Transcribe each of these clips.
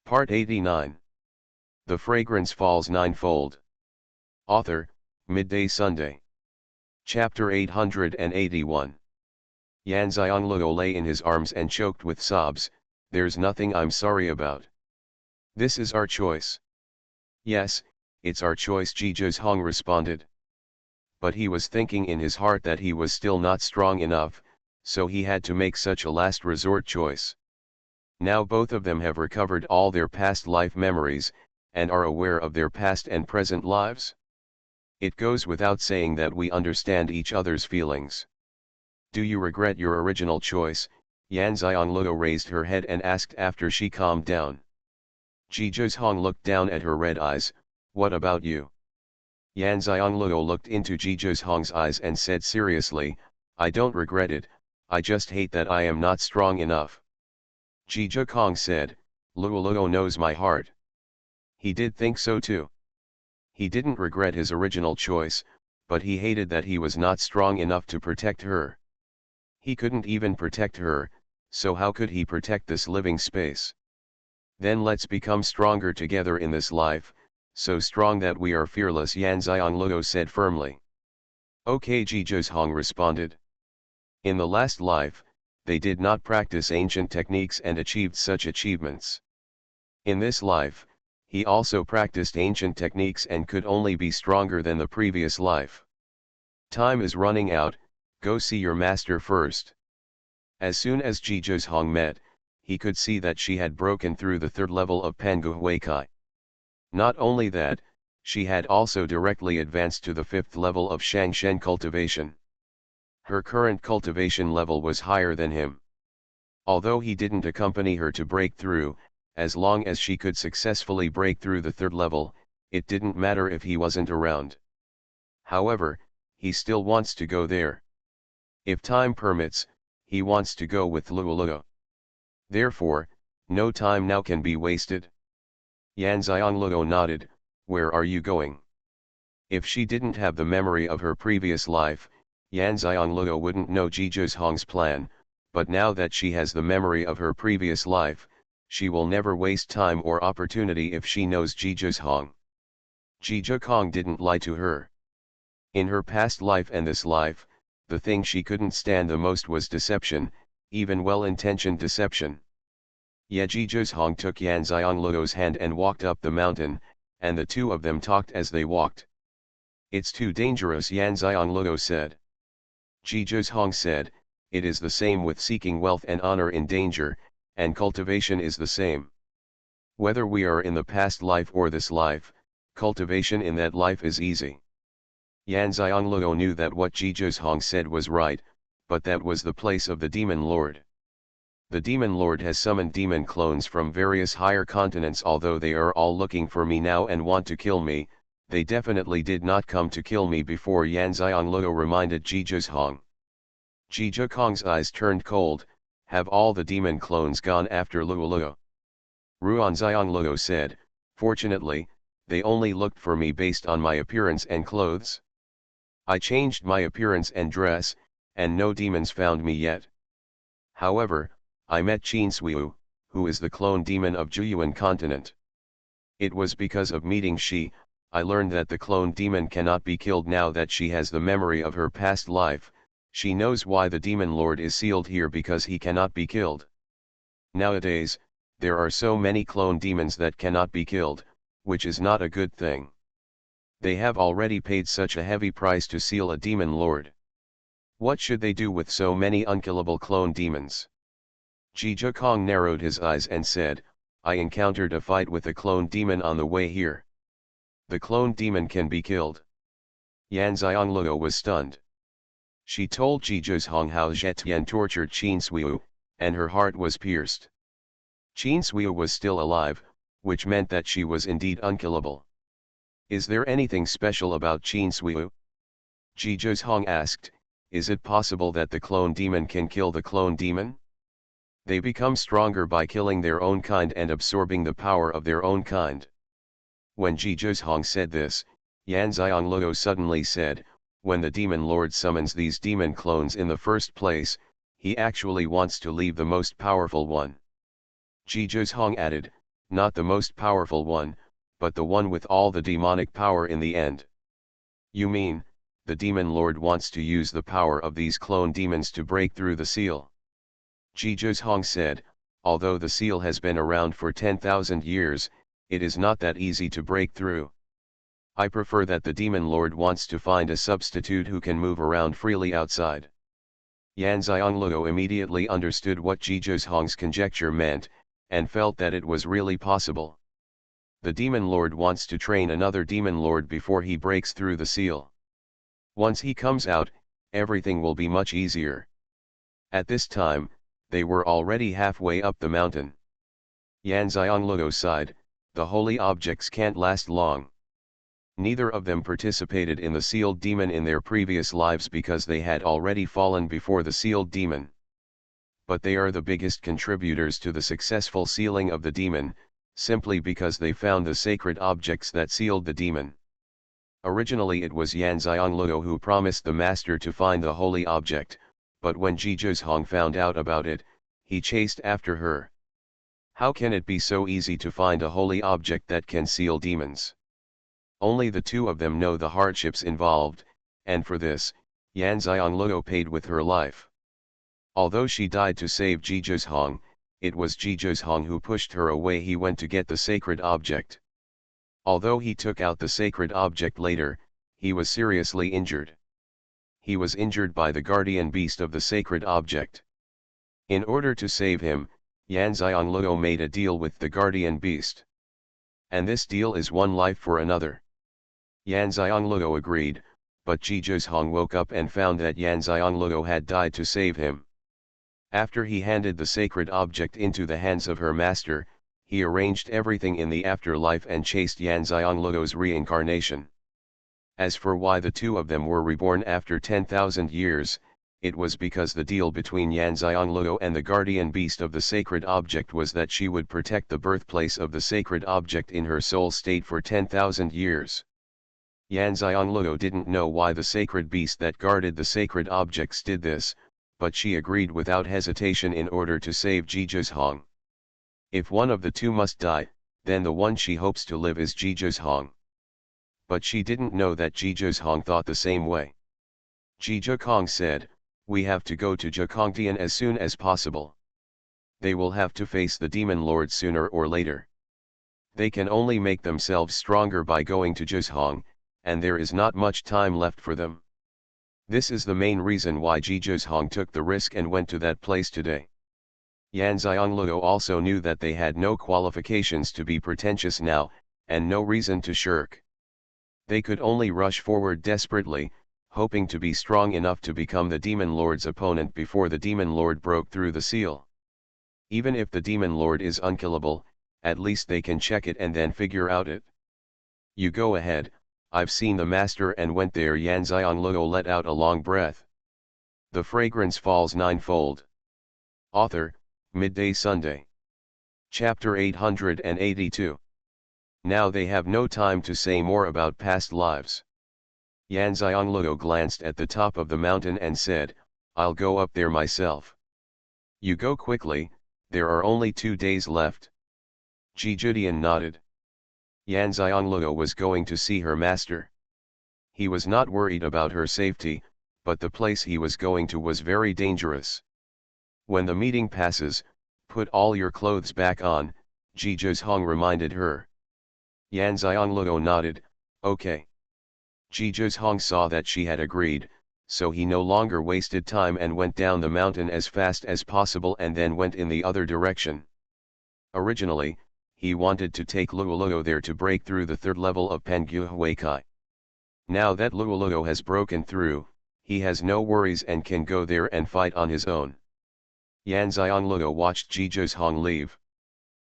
Part 89. The Fragrance Falls Ninefold. Author, Midday Sunday. Chapter 881. Xianxia lay in his arms and choked with sobs. There's nothing I'm sorry about. This is our choice. Yes, it's our choice, Xuanhuan responded. But he was thinking in his heart that he was still not strong enough, so he had to make such a last resort choice. Now both of them have recovered all their past life memories, and are aware of their past and present lives. It goes without saying that we understand each other's feelings. Do you regret your original choice? Xianxia raised her head and asked after she calmed down. Xuanhuan looked down at her red eyes. What about you? Xianxia looked into Xuanhuan's eyes and said seriously, I don't regret it, I just hate that I am not strong enough. Xuanhuan said, Luo knows my heart. He did think so too. He didn't regret his original choice, but he hated that he was not strong enough to protect her. He couldn't even protect her, so how could he protect this living space? Then let's become stronger together in this life, so strong that we are fearless, Xianxia said firmly. Okay, Xuanhuan responded. In the last life, they did not practice ancient techniques and achieved such achievements. In this life, he also practiced ancient techniques and could only be stronger than the previous life. Time is running out, go see your master first. As soon as Xuanhuan met, he could see that she had broken through the third level of Pangu Huikai. Not only that, she had also directly advanced to the fifth level of Xianxia cultivation. Her current cultivation level was higher than him. Although he didn't accompany her to break through, as long as she could successfully break through the third level, it didn't matter if he wasn't around. However, he still wants to go there. If time permits, he wants to go with Luo. Therefore, no time now can be wasted. Xianxia nodded, where are you going? If she didn't have the memory of her previous life, Xianxia wouldn't know Xuanhuan's plan, but now that she has the memory of her previous life, she will never waste time or opportunity if she knows Xuanhuan. Xuanhuan didn't lie to her. In her past life and this life, the thing she couldn't stand the most was deception, even well-intentioned deception. Yet Xuanhuan took Xianxia's hand and walked up the mountain, and the two of them talked as they walked. It's too dangerous, Xianxia said. Xuanhuan said, it is the same with seeking wealth and honor in danger, and cultivation is the same. Whether we are in the past life or this life, cultivation in that life is easy. Xianxia knew that what Xuanhuan said was right, but that was the place of the Demon Lord. The Demon Lord has summoned demon clones from various higher continents. Although they are all looking for me now and want to kill me, they definitely did not come to kill me before, Xianxia reminded Xuanhuan. Xuanhuan's eyes turned cold. Have all the demon clones gone after Luo? Xianxia said, fortunately, they only looked for me based on my appearance and clothes. I changed my appearance and dress, and no demons found me yet. However, I met Xianxia, who is the clone demon of Xuanhuan continent. It was because of meeting she, I learned that the clone demon cannot be killed now that she has the memory of her past life. She knows why the Demon Lord is sealed here, because he cannot be killed. Nowadays, there are so many clone demons that cannot be killed, which is not a good thing. They have already paid such a heavy price to seal a Demon Lord. What should they do with so many unkillable clone demons? Xuanhuan narrowed his eyes and said, I encountered a fight with a clone demon on the way here. The clone demon can be killed. Xianxia was stunned. She told Xuanhuan how Zetian tortured Xianxia, and her heart was pierced. Xianxia was still alive, which meant that she was indeed unkillable. Is there anything special about Xianxia? Xuanhuan asked, is it possible that the clone demon can kill the clone demon? They become stronger by killing their own kind and absorbing the power of their own kind. When Xuanhuan said this, Xianxia suddenly said, when the Demon Lord summons these demon clones in the first place, he actually wants to leave the most powerful one. Xuanhuan added, not the most powerful one, but the one with all the demonic power in the end. You mean, the demon lord wants to use the power of these clone demons to break through the seal? Xuanhuan said, although the seal has been around for 10,000 years, it is not that easy to break through. I prefer that the demon lord wants to find a substitute who can move around freely outside. Xianxia immediately understood what Xuanhuan's conjecture meant, and felt that it was really possible. The demon lord wants to train another demon lord before he breaks through the seal. Once he comes out, everything will be much easier. At this time, they were already halfway up the mountain. Xianxia sighed, the holy objects can't last long. Neither of them participated in the sealed demon in their previous lives because they had already fallen before the sealed demon. But they are the biggest contributors to the successful sealing of the demon, simply because they found the sacred objects that sealed the demon. Originally it was Xianxia who promised the master to find the holy object, but when Xuanhuan found out about it, he chased after her. How can it be so easy to find a holy object that can seal demons? Only the two of them know the hardships involved, and for this, Xianxia paid with her life. Although she died to save Xuanhuan, it was Xuanhuan who pushed her away. He went to get the sacred object. Although he took out the sacred object later, he was seriously injured. He was injured by the guardian beast of the sacred object. In order to save him, Xianxia made a deal with the guardian beast. And this deal is one life for another. Xianxia agreed, but Xuanhuan woke up and found that Xianxia had died to save him. After he handed the sacred object into the hands of her master, he arranged everything in the afterlife and chased Xianxia's reincarnation. As for why the two of them were reborn after 10,000 years, it was because the deal between Xianxia and the guardian beast of the sacred object was that she would protect the birthplace of the sacred object in her soul state for 10,000 years. Xianxia didn't know why the sacred beast that guarded the sacred objects did this, but she agreed without hesitation in order to save Xuanhuan. If one of the two must die, then the one she hopes to live is Xuanhuan. But she didn't know that Xuanhuan thought the same way. Xuanhuan said, "We have to go to Zhekongtian as soon as possible. They will have to face the demon lord sooner or later. They can only make themselves stronger by going to Xuanhuan, and there is not much time left for them. This is the main reason why Xuanhuan took the risk and went to that place today." Xianxia also knew that they had no qualifications to be pretentious now, and no reason to shirk. They could only rush forward desperately, hoping to be strong enough to become the demon lord's opponent before the demon lord broke through the seal. Even if the demon lord is unkillable, at least they can check it and then figure out it. "You go ahead, I've seen the master and went there." Xianxia let out a long breath. The Fragrance Falls Ninefold. Author, Midday Sunday. Chapter 882. Now they have no time to say more about past lives. Xianxia glanced at the top of the mountain and said, "I'll go up there myself." "You go quickly, there are only 2 days left." Xuanhuan nodded. Xianxia was going to see her master. He was not worried about her safety, but the place he was going to was very dangerous. "When the meeting passes, put all your clothes back on," Xuanhuan reminded her. Xianxia nodded, "Okay." Xuanhuan saw that she had agreed, so he no longer wasted time and went down the mountain as fast as possible and then went in the other direction. Originally, he wanted to take Luoluo there to break through the 3rd level of Pengu Huikai. Now that Luoluo has broken through, he has no worries and can go there and fight on his own. Xianxia watched Xuanhuan leave.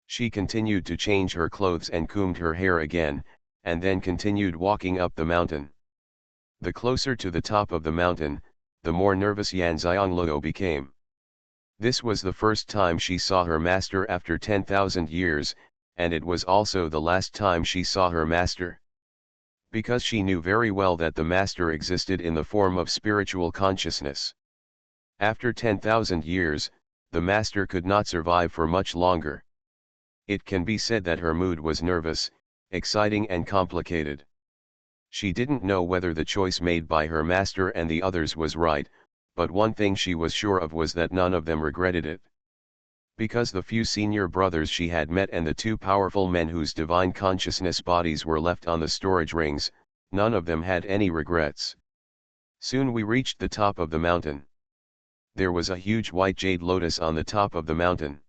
She continued to change her clothes and combed her hair again, and then continued walking up the mountain. The closer to the top of the mountain, the more nervous Xianxia became. This was the first time she saw her master after 10,000 years, and it was also the last time she saw her master. Because she knew very well that the master existed in the form of spiritual consciousness. After 10,000 years, the master could not survive for much longer. It can be said that her mood was nervous, exciting and complicated. She didn't know whether the choice made by her master and the others was right, but one thing she was sure of was that none of them regretted it. Because the few senior brothers she had met and the two powerful men whose divine consciousness bodies were left on the storage rings, none of them had any regrets. Soon we reached the top of the mountain. There was a huge white jade lotus on the top of the mountain.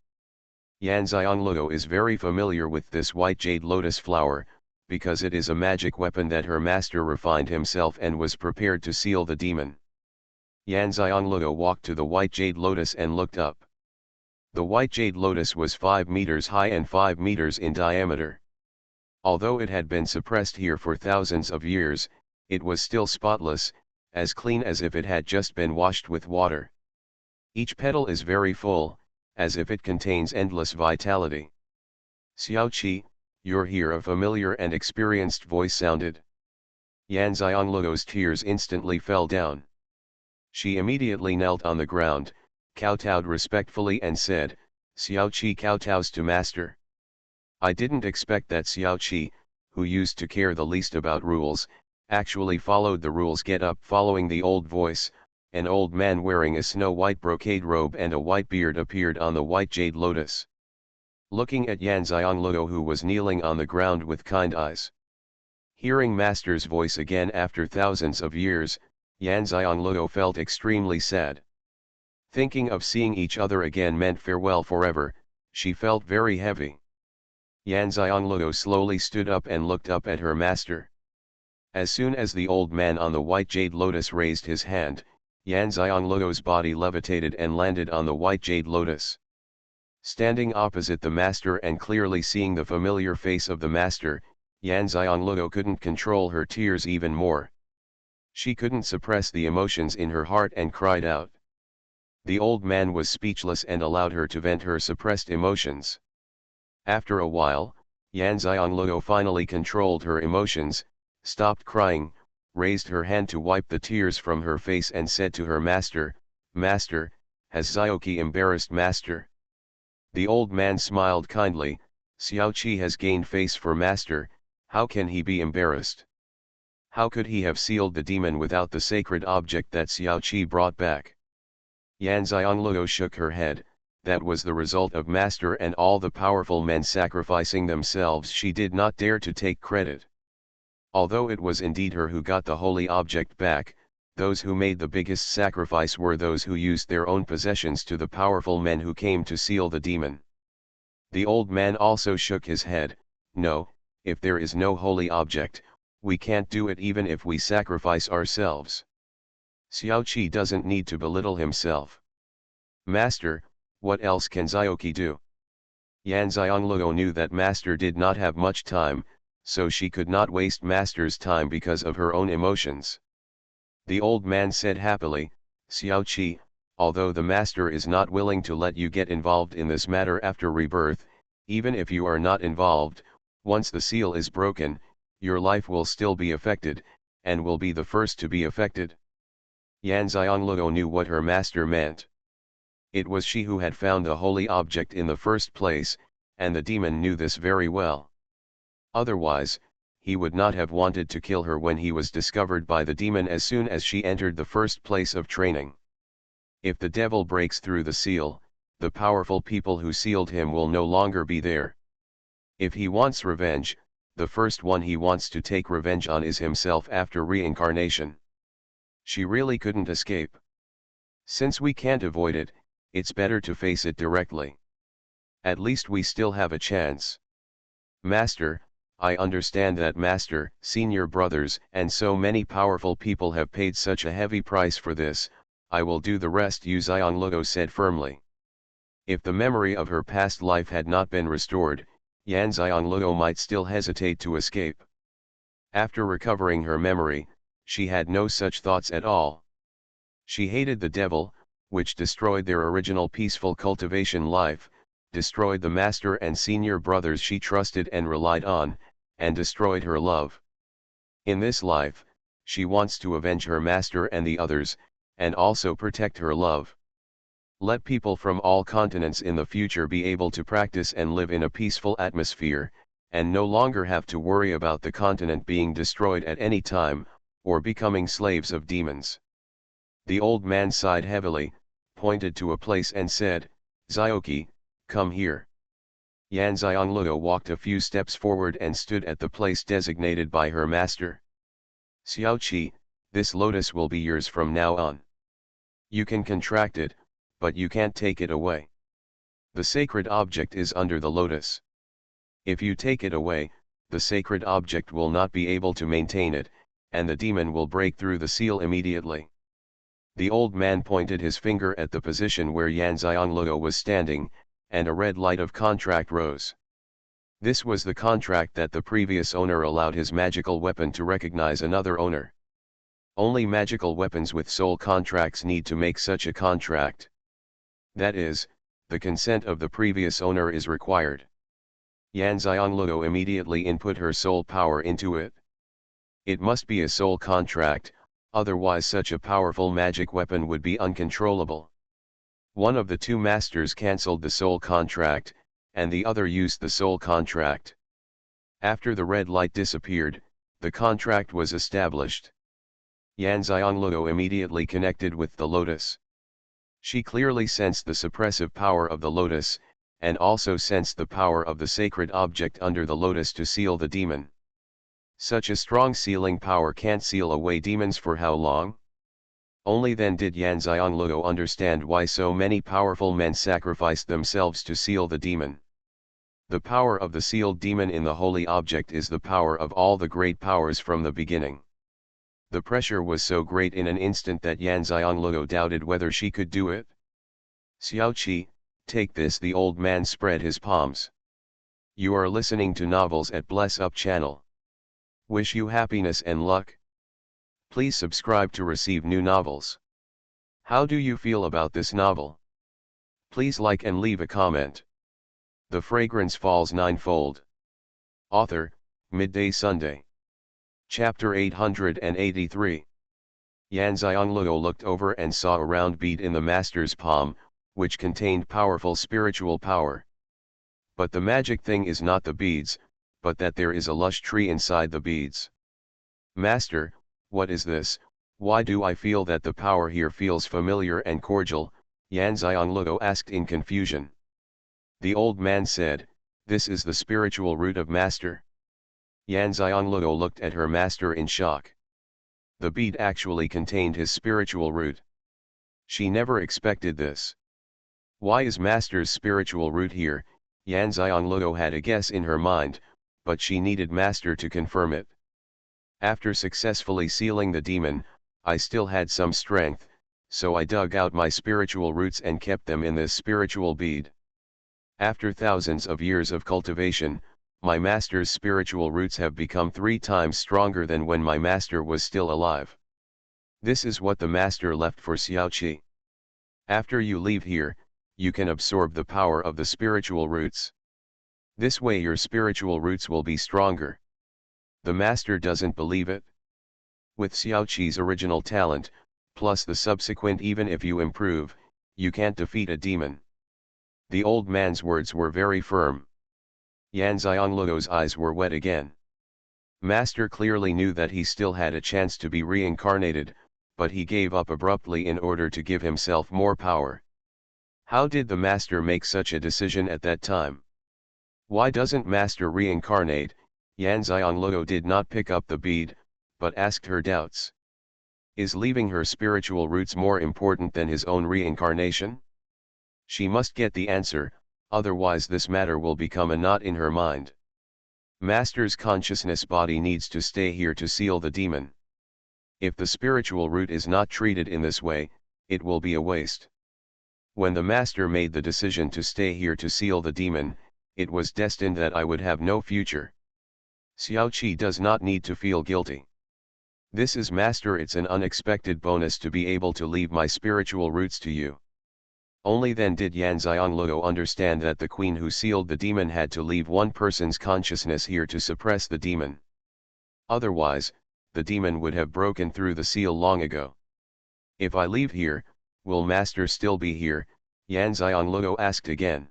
Xianxia is very familiar with this white jade lotus flower, because it is a magic weapon that her master refined himself and was prepared to seal the demon. Xianxia walked to the white jade lotus and looked up. The white jade lotus was 5 meters high and 5 meters in diameter. Although it had been suppressed here for thousands of years, it was still spotless, as clean as if it had just been washed with water. Each petal is very full, as if it contains endless vitality. "Xiaoqi, you're here," a familiar and experienced voice sounded. Yanxiangluo's tears instantly fell down. She immediately knelt on the ground, kowtowed respectfully and said, "Xiaoqi kowtows to master." I didn't expect that Xiaoqi, who used to care the least about rules, actually followed the rules. Get up. Following the old voice, an old man wearing a snow-white brocade robe and a white beard appeared on the white jade lotus. Looking at Yanxiangluo, who was kneeling on the ground with kind eyes. Hearing master's voice again after thousands of years, Yanxiangluo felt extremely sad. Thinking of seeing each other again meant farewell forever. She felt very heavy. Yanxiangluo slowly stood up and looked up at her master. As soon as the old man on the white jade lotus raised his hand, Yanxiangluo's body levitated and landed on the white jade lotus. Standing opposite the master and clearly seeing the familiar face of the master, Yanxiangluo couldn't control her tears even more. She couldn't suppress the emotions in her heart and cried out. The old man was speechless and allowed her to vent her suppressed emotions. After a while, Yanxiangluo finally controlled her emotions, stopped crying, raised her hand to wipe the tears from her face and said to her master, "Master, has Xiaoqi embarrassed master?" The old man smiled kindly. "Xiaoqi has gained face for master, how can he be embarrassed? How could he have sealed the demon without the sacred object that Xiaoqi brought back?" Yanxiangluo shook her head. That was the result of master and all the powerful men sacrificing themselves. She did not dare to take credit. Although it was indeed her who got the holy object back, those who made the biggest sacrifice were those who used their own possessions to the powerful men who came to seal the demon. The old man also shook his head. "No, if there is no holy object, we can't do it even if we sacrifice ourselves. Xiaoqi doesn't need to belittle himself. Master, what else can Xiaoqi do?" Yanxiangluo knew that master did not have much time, so she could not waste master's time because of her own emotions. The old man said happily, "Xiaoqi, although the master is not willing to let you get involved in this matter after rebirth, even if you are not involved, once the seal is broken, your life will still be affected, and will be the first to be affected." Yanxiangluo knew what her master meant. It was she who had found the holy object in the first place, and the demon knew this very well. Otherwise, he would not have wanted to kill her when he was discovered by the demon as soon as she entered the first place of training. If the devil breaks through the seal, the powerful people who sealed him will no longer be there. If he wants revenge, the first one he wants to take revenge on is himself after reincarnation. She really couldn't escape. Since we can't avoid it, it's better to face it directly. At least we still have a chance. Master, I understand that master, senior brothers, and so many powerful people have paid such a heavy price for this. I will do the rest, Yanxiangluo said firmly. If the memory of her past life had not been restored, Yanxiangluo might still hesitate to escape. After recovering her memory, she had no such thoughts at all. She hated the devil, which destroyed their original peaceful cultivation life, destroyed the master and senior brothers she trusted and relied on, and destroyed her love. In this life, she wants to avenge her master and the others, and also protect her love. Let people from all continents in the future be able to practice and live in a peaceful atmosphere, and no longer have to worry about the continent being destroyed at any time, or becoming slaves of demons. The old man sighed heavily, pointed to a place and said, Xiaoqi, come here. Yan Xianglue walked a few steps forward and stood at the place designated by her master. Xiaoqi, this lotus will be yours from now on. You can contract it, but you can't take it away. The sacred object is under the lotus. If you take it away, the sacred object will not be able to maintain it, and the demon will break through the seal immediately. The old man pointed his finger at the position where Yan Xianglue was standing, and a red light of contract rose. This was the contract that the previous owner allowed his magical weapon to recognize another owner. Only magical weapons with soul contracts need to make such a contract. That is, the consent of the previous owner is required. Yan Xianglue immediately input her soul power into it. It must be a soul contract, otherwise such a powerful magic weapon would be uncontrollable. One of the two masters cancelled the soul contract, and the other used the soul contract. After the red light disappeared, the contract was established. Yan Xianglue immediately connected with the lotus. She clearly sensed the suppressive power of the lotus, and also sensed the power of the sacred object under the lotus to seal the demon. Such a strong sealing power can't seal away demons for how long? Only then did Yan Xianglue understand why so many powerful men sacrificed themselves to seal the demon. The power of the sealed demon in the holy object is the power of all the great powers from the beginning. The pressure was so great in an instant that Yan Xianglue doubted whether she could do it. Xiaoqi, take this. The old man spread his palms. You are listening to novels at Bless Up channel. Wish you happiness and luck. Please subscribe to receive new novels. How do you feel about this novel? Please like and leave a comment. The Fragrance Falls Ninefold. Author, Midday Sunday. Chapter 883. Yan Xianglue looked over and saw a round bead in the master's palm, which contained powerful spiritual power. But the magic thing is not the beads, but that there is a lush tree inside the beads. Master, what is this? Why do I feel that the power here feels familiar and cordial? Yan Xianglue asked in confusion. The old man said, this is the spiritual root of master. Yan Xianglue looked at her master in shock. The bead actually contained his spiritual root. She never expected this. Why is master's spiritual root here? Yan Xianglue had a guess in her mind, but she needed master to confirm it. After successfully sealing the demon, I still had some strength, so I dug out my spiritual roots and kept them in this spiritual bead. After thousands of years of cultivation, my master's spiritual roots have become 3 times stronger than when my master was still alive. This is what the master left for Xiaoqi. After you leave here, you can absorb the power of the spiritual roots. This way your spiritual roots will be stronger. The master doesn't believe it. With Xiaoqi's original talent, plus the subsequent, even if you improve, you can't defeat a demon. The old man's words were very firm. Yan Xianglue's eyes were wet again. Master clearly knew that he still had a chance to be reincarnated, but he gave up abruptly in order to give himself more power. How did the master make such a decision at that time? Why doesn't master reincarnate? Yan Xianglue did not pick up the bead, but asked her doubts. Is leaving her spiritual roots more important than his own reincarnation? She must get the answer, otherwise this matter will become a knot in her mind. Master's consciousness body needs to stay here to seal the demon. If the spiritual root is not treated in this way, it will be a waste. When the master made the decision to stay here to seal the demon, it was destined that I would have no future. Xiaoqi does not need to feel guilty. This is master, it's an unexpected bonus to be able to leave my spiritual roots to you. Only then did Yan Xianglue understand that the queen who sealed the demon had to leave one person's consciousness here to suppress the demon. Otherwise, the demon would have broken through the seal long ago. If I leave here, will master still be here? Yan Xianluo asked again.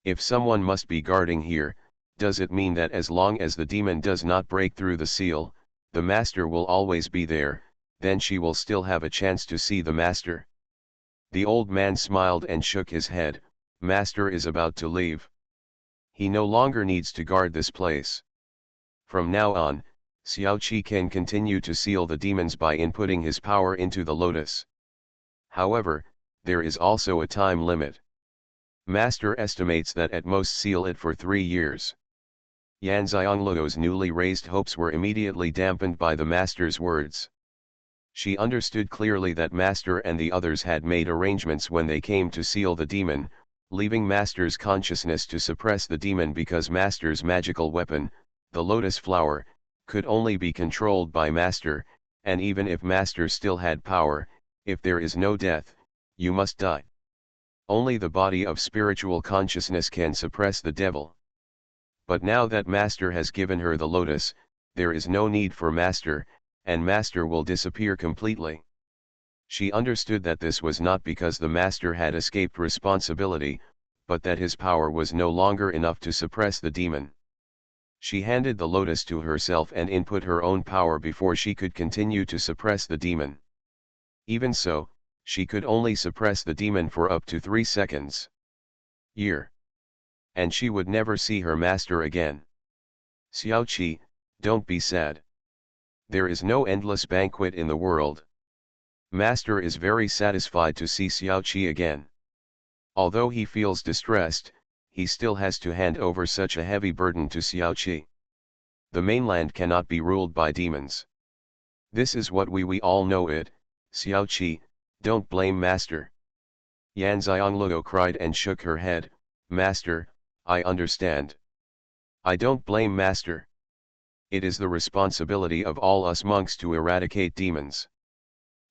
If someone must be guarding here, does it mean that as long as the demon does not break through the seal, the master will always be there, then she will still have a chance to see the master? The old man smiled and shook his head. Master is about to leave. He no longer needs to guard this place. From now on, Xiaoqi can continue to seal the demons by inputting his power into the lotus. However, there is also a time limit. Master estimates that at most seal it for 3 years. Yan Xiangluo's newly raised hopes were immediately dampened by the master's words. She understood clearly that master and the others had made arrangements when they came to seal the demon, leaving master's consciousness to suppress the demon because master's magical weapon, the lotus flower, could only be controlled by master, and even if master still had power, if there is no death, you must die. Only the body of spiritual consciousness can suppress the devil. But now that master has given her the lotus, there is no need for master, and master will disappear completely. She understood that this was not because the master had escaped responsibility, but that his power was no longer enough to suppress the demon. She handed the lotus to herself and input her own power before she could continue to suppress the demon. Even so, she could only suppress the demon for up to 3 seconds. And she would never see her master again. Xiaoqi, don't be sad. There is no endless banquet in the world. Master is very satisfied to see Xiaoqi again. Although he feels distressed, he still has to hand over such a heavy burden to Xiaoqi. The mainland cannot be ruled by demons. This is what we all know it. Xiaoqi, don't blame master. Yan Xiangluo cried and shook her head. Master, I understand. I don't blame master. It is the responsibility of all us monks to eradicate demons.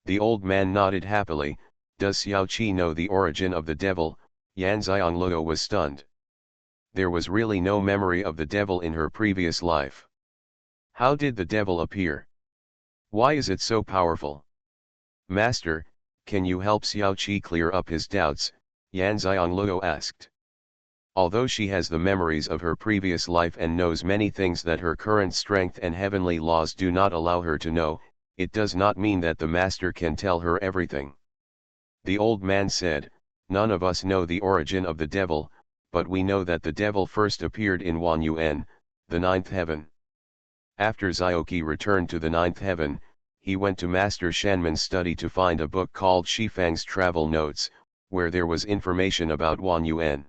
The old man nodded happily. Does Xiaoqi know the origin of the devil? Yan Xiangluo was stunned. There was really no memory of the devil in her previous life. How did the devil appear? Why is it so powerful? Master, can you help Xiaoqi clear up his doubts? Yan Xiangluo asked. Although she has the memories of her previous life and knows many things that her current strength and heavenly laws do not allow her to know, it does not mean that the master can tell her everything. The old man said, none of us know the origin of the devil, but we know that the devil first appeared in Xuanhuan, the 9th heaven. After Xiaoqi returned to the 9th heaven, he went to Master Shanman's study to find a book called Shifang's Travel Notes, where there was information about Xuanhuan.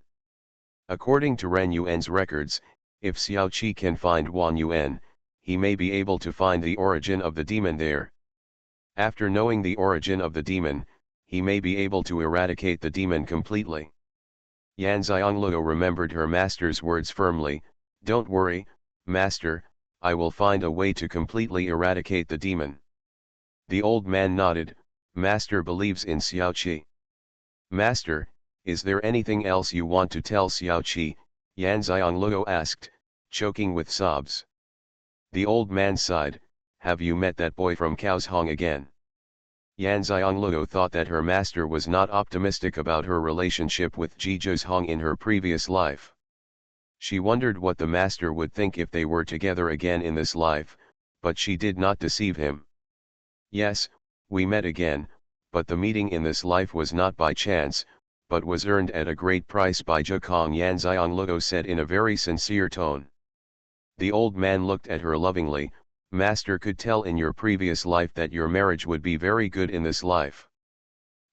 According to Ren Yuan's records, if Xiaoqi can find Xuanhuan, he may be able to find the origin of the demon there. After knowing the origin of the demon, he may be able to eradicate the demon completely. Yan Xiangluo remembered her master's words firmly. Don't worry, master, I will find a way to completely eradicate the demon. The old man nodded. Master believes in Xiaoqi. Master, is there anything else you want to tell Xiaoqi? Yan Xiangluo asked, choking with sobs. The old man sighed. Have you met that boy from Kaohsiung again? Yan Xiangluo thought that her master was not optimistic about her relationship with Zhizhong in her previous life. She wondered what the master would think if they were together again in this life, but she did not deceive him. Yes, we met again, but the meeting in this life was not by chance, but was earned at a great price by Zhikong, Yan Xiangluo said in a very sincere tone. The old man looked at her lovingly. Master could tell in your previous life that your marriage would be very good in this life.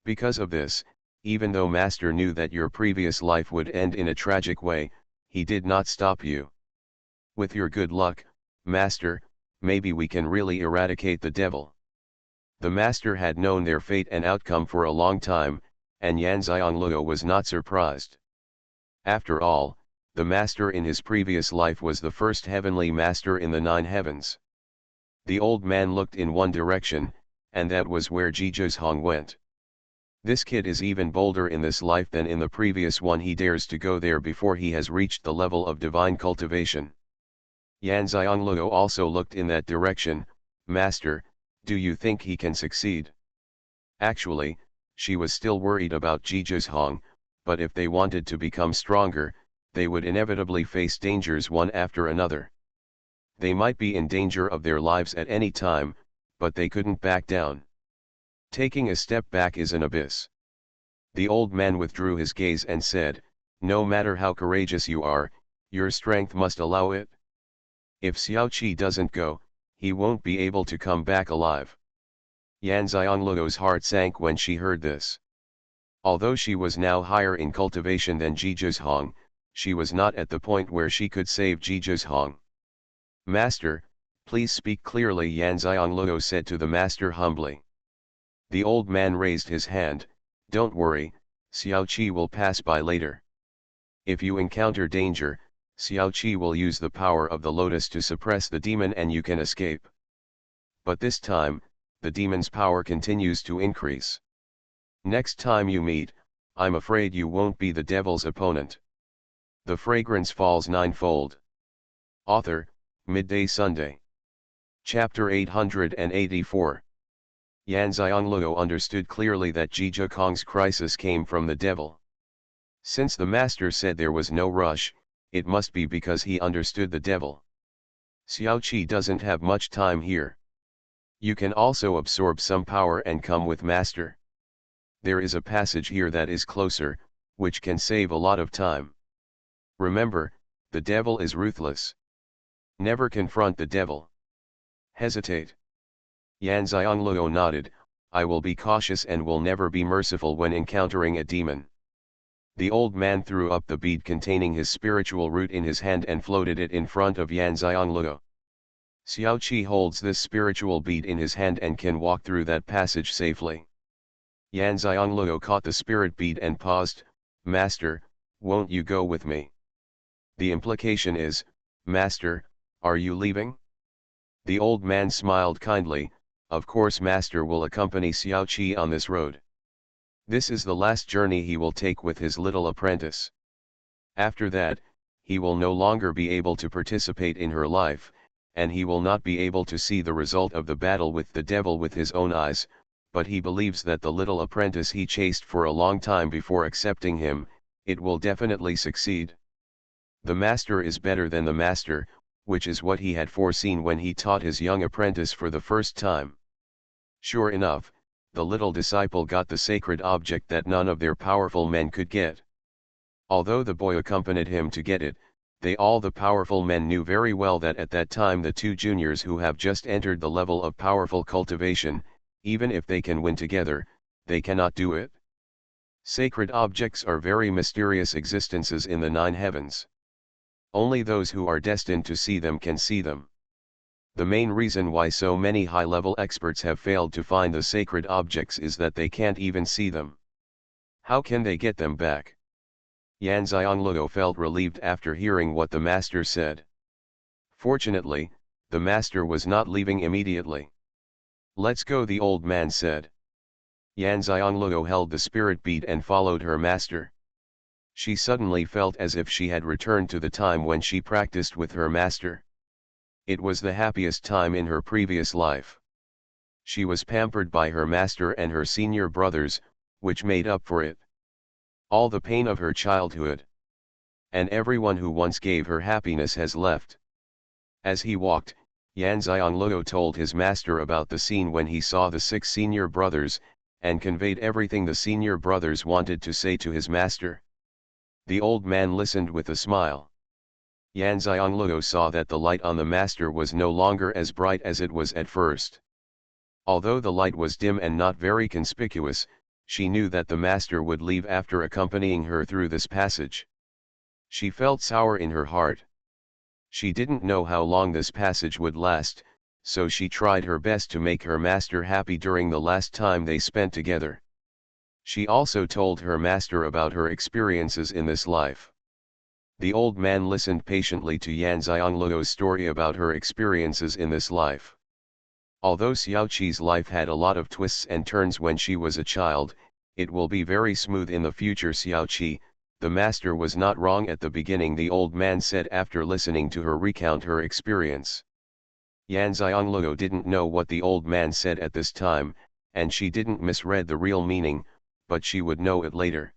Because of this, even though Master knew that your previous life would end in a tragic way, he did not stop you. With your good luck, Master, maybe we can really eradicate the devil. The Master had known their fate and outcome for a long time, and Yan Xiangluo was not surprised. After all, the Master in his previous life was the first heavenly Master in the 9 heavens. The old man looked in one direction, and that was where Zhizhong went. This kid is even bolder in this life than in the previous one. He dares to go there before he has reached the level of divine cultivation. Yan Xiangluo also looked in that direction. Master, do you think he can succeed? Actually, she was still worried about Zhizhong, but if they wanted to become stronger, they would inevitably face dangers one after another. They might be in danger of their lives at any time, but they couldn't back down. Taking a step back is an abyss. The old man withdrew his gaze and said, "No matter how courageous you are, your strength must allow it. If Xiaoqi doesn't go, he won't be able to come back alive." Yan Xiangluo's heart sank when she heard this. Although she was now higher in cultivation than Jizhong, she was not at the point where she could save Jizhong. "Master, please speak clearly," Yan Xiangluo said to the master humbly. The old man raised his hand. "Don't worry, Xiaoqi will pass by later. If you encounter danger, Xiaoqi will use the power of the lotus to suppress the demon and you can escape. But this time, the demon's power continues to increase. Next time you meet, I'm afraid you won't be the devil's opponent." The Fragrance Falls Ninefold. Author, Midday Sunday. Chapter 884. Yan Xiangluo understood clearly that Jizhong's crisis came from the devil. Since the master said there was no rush, it must be because he understood the devil. Xiaoqi doesn't have much time here. You can also absorb some power and come with master. There is a passage here that is closer, which can save a lot of time. Remember, the devil is ruthless. Never confront the devil. Hesitate. Yan Xiangluo nodded. "I will be cautious and will never be merciful when encountering a demon." The old man threw up the bead containing his spiritual root in his hand and floated it in front of Yan Xiangluo. Xiaoqi holds this spiritual bead in his hand and can walk through that passage safely. Yan Xiangluo caught the spirit bead and paused. "Master, won't you go with me?" The implication is, "Master, are you leaving?" The old man smiled kindly. "Of course master will accompany Xiaoqi on this road. This is the last journey he will take with his little apprentice. After that, he will no longer be able to participate in her life, and he will not be able to see the result of the battle with the devil with his own eyes, but he believes that the little apprentice he chased for a long time before accepting him, it will definitely succeed. The master is better than the master, which is what he had foreseen when he taught his young apprentice for the first time." Sure enough, the little disciple got the sacred object that none of their powerful men could get. Although the boy accompanied him to get it, all the powerful men knew very well that at that time the two juniors who have just entered the level of powerful cultivation, even if they can win together, they cannot do it. Sacred objects are very mysterious existences in the nine heavens. Only those who are destined to see them can see them. The main reason why so many high-level experts have failed to find the sacred objects is that they can't even see them. How can they get them back? Yan Xiangluo felt relieved after hearing what the master said. Fortunately, the master was not leaving immediately. "Let's go," the old man said. Yan Xiangluo held the spirit bead and followed her master. She suddenly felt as if she had returned to the time when she practiced with her master. It was the happiest time in her previous life. She was pampered by her master and her senior brothers, which made up for it. All the pain of her childhood. And everyone who once gave her happiness has left. As he walked, Yan Xiangluo told his master about the scene when he saw the 6 senior brothers, and conveyed everything the senior brothers wanted to say to his master. The old man listened with a smile. Yan Xiangluo saw that the light on the master was no longer as bright as it was at first. Although the light was dim and not very conspicuous, she knew that the master would leave after accompanying her through this passage. She felt sour in her heart. She didn't know how long this passage would last, so she tried her best to make her master happy during the last time they spent together. She also told her master about her experiences in this life. The old man listened patiently to Yan Xiangluo's story about her experiences in this life. Although Xiaoqi's life had a lot of twists and turns when she was a child, it will be very smooth in the future. "Xiaoqi, the master was not wrong at the beginning," the old man said after listening to her recount her experience. Yan Xiangluo didn't know what the old man said at this time, and she didn't misread the real meaning, but she would know it later.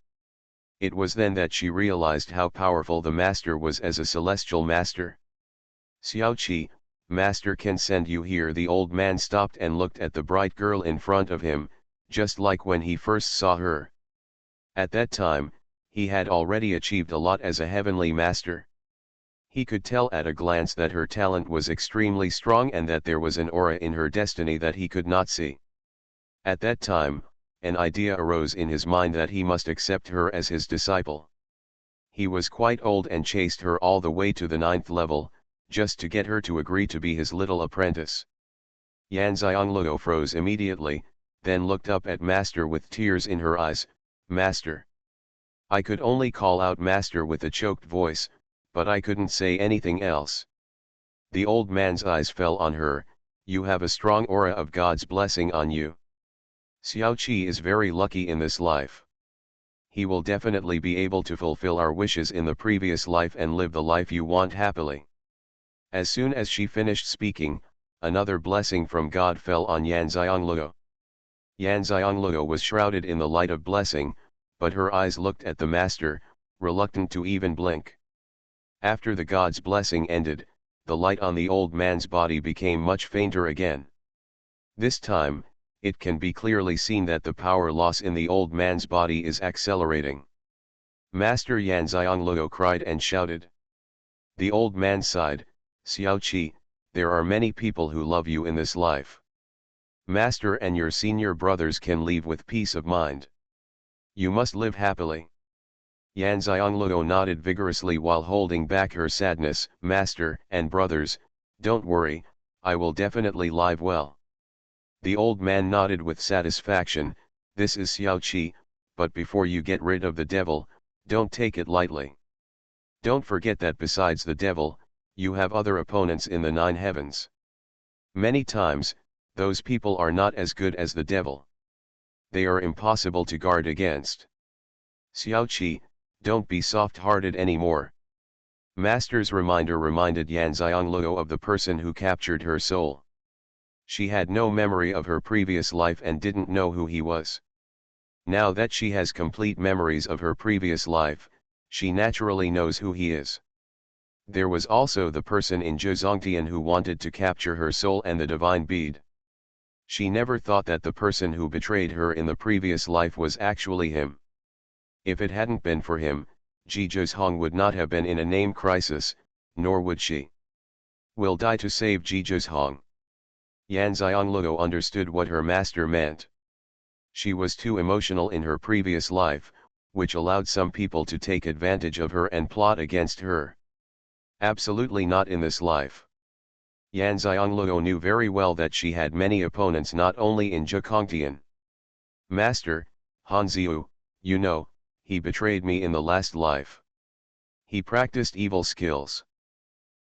It was then that she realized how powerful the master was as a celestial master. Xiaoqi, master can send you here. The old man stopped and looked at the bright girl in front of him, just like when he first saw her. At that time, he had already achieved a lot as a heavenly master. He could tell at a glance that her talent was extremely strong and that there was an aura in her destiny that he could not see. At that time, an idea arose in his mind that he must accept her as his disciple. He was quite old and chased her all the way to the 9th level, just to get her to agree to be his little apprentice. Yanziongloo froze immediately, then looked up at Master with tears in her eyes. Master. I could only call out Master with a choked voice, but I couldn't say anything else. The old man's eyes fell on her. You have a strong aura of God's blessing on you. Xiaoqi is very lucky in this life. He will definitely be able to fulfill our wishes in the previous life and live the life you want happily. As soon as she finished speaking, another blessing from God fell on Yanziongloo. Yanziongloo was shrouded in the light of blessing, but her eyes looked at the master, reluctant to even blink. After the God's blessing ended, the light on the old man's body became much fainter again. This time, it can be clearly seen that the power loss in the old man's body is accelerating. Master Yanziongloo cried and shouted. The old man sighed. Xiaoqi, there are many people who love you in this life. Master and your senior brothers can leave with peace of mind. You must live happily. Yanziongloo nodded vigorously while holding back her sadness. Master and brothers, don't worry, I will definitely live well. The old man nodded with satisfaction. This is Xiaoqi, but before you get rid of the devil, don't take it lightly. Don't forget that besides the devil, you have other opponents in the 9 heavens. Many times, those people are not as good as the devil. They are impossible to guard against. Xiaoqi, don't be soft-hearted anymore. Master's reminder reminded Yanziongloo of the person who captured her soul. She had no memory of her previous life and didn't know who he was. Now that she has complete memories of her previous life, she naturally knows who he is. There was also the person in Xianxia who wanted to capture her soul and the divine bead. She never thought that the person who betrayed her in the previous life was actually him. If it hadn't been for him, Xuanhuan would not have been in a name crisis, nor would she. Will die to save Xuanhuan. Yanziongloo understood what her master meant. She was too emotional in her previous life, which allowed some people to take advantage of her and plot against her. Absolutely not in this life. Yanziongloo knew very well that she had many opponents not only in Xianxia. Master, Hanziu, you know, he betrayed me in the last life. He practiced evil skills.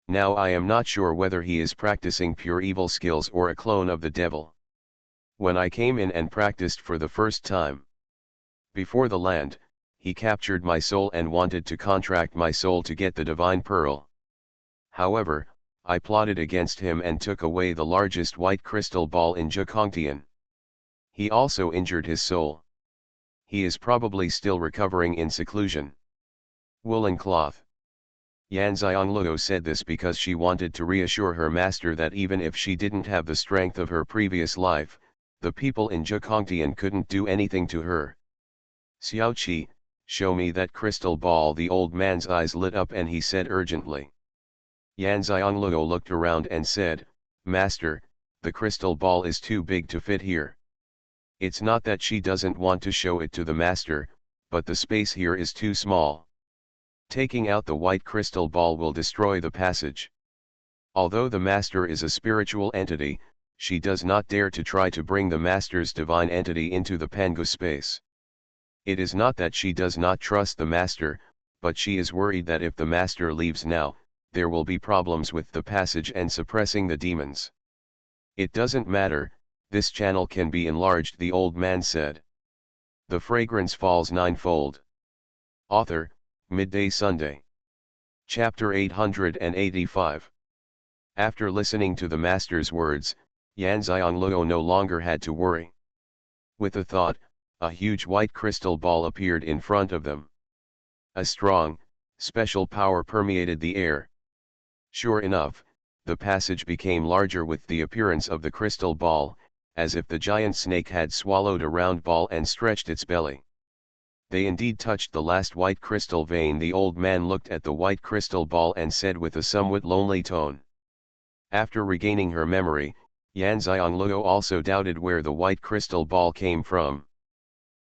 Now I am not sure whether he is practicing pure evil skills or a clone of the devil. When I came in and practiced for the first time before the land, he captured my soul and wanted to contract my soul to get the divine pearl. However, I plotted against him and took away the largest white crystal ball in Xianxia. He also injured his soul. He is probably still recovering in seclusion. Woolen cloth. Yanziongloo said this because she wanted to reassure her master that even if she didn't have the strength of her previous life, the people in Xianxia couldn't do anything to her. Xiaoqi, show me that crystal ball. The old man's eyes lit up and he said urgently. Yanziongloo looked around and said, Master, the crystal ball is too big to fit here. It's not that she doesn't want to show it to the master, but the space here is too small. Taking out the white crystal ball will destroy the passage. Although the master is a spiritual entity, she does not dare to try to bring the master's divine entity into the Pangu space. It is not that she does not trust the master, but she is worried that if the master leaves now, there will be problems with the passage and suppressing the demons. It doesn't matter, this channel can be enlarged, the old man said. The Fragrance Falls Ninefold. Author, Midday Sunday. Chapter 885. After listening to the master's words, Yanziongloo no longer had to worry. With a thought, a huge white crystal ball appeared in front of them. A strong, special power permeated the air. Sure enough, the passage became larger with the appearance of the crystal ball, as if the giant snake had swallowed a round ball and stretched its belly. They indeed touched the last white crystal vein. The old man looked at the white crystal ball and said with a somewhat lonely tone. After regaining her memory, Xianxia also doubted where the white crystal ball came from.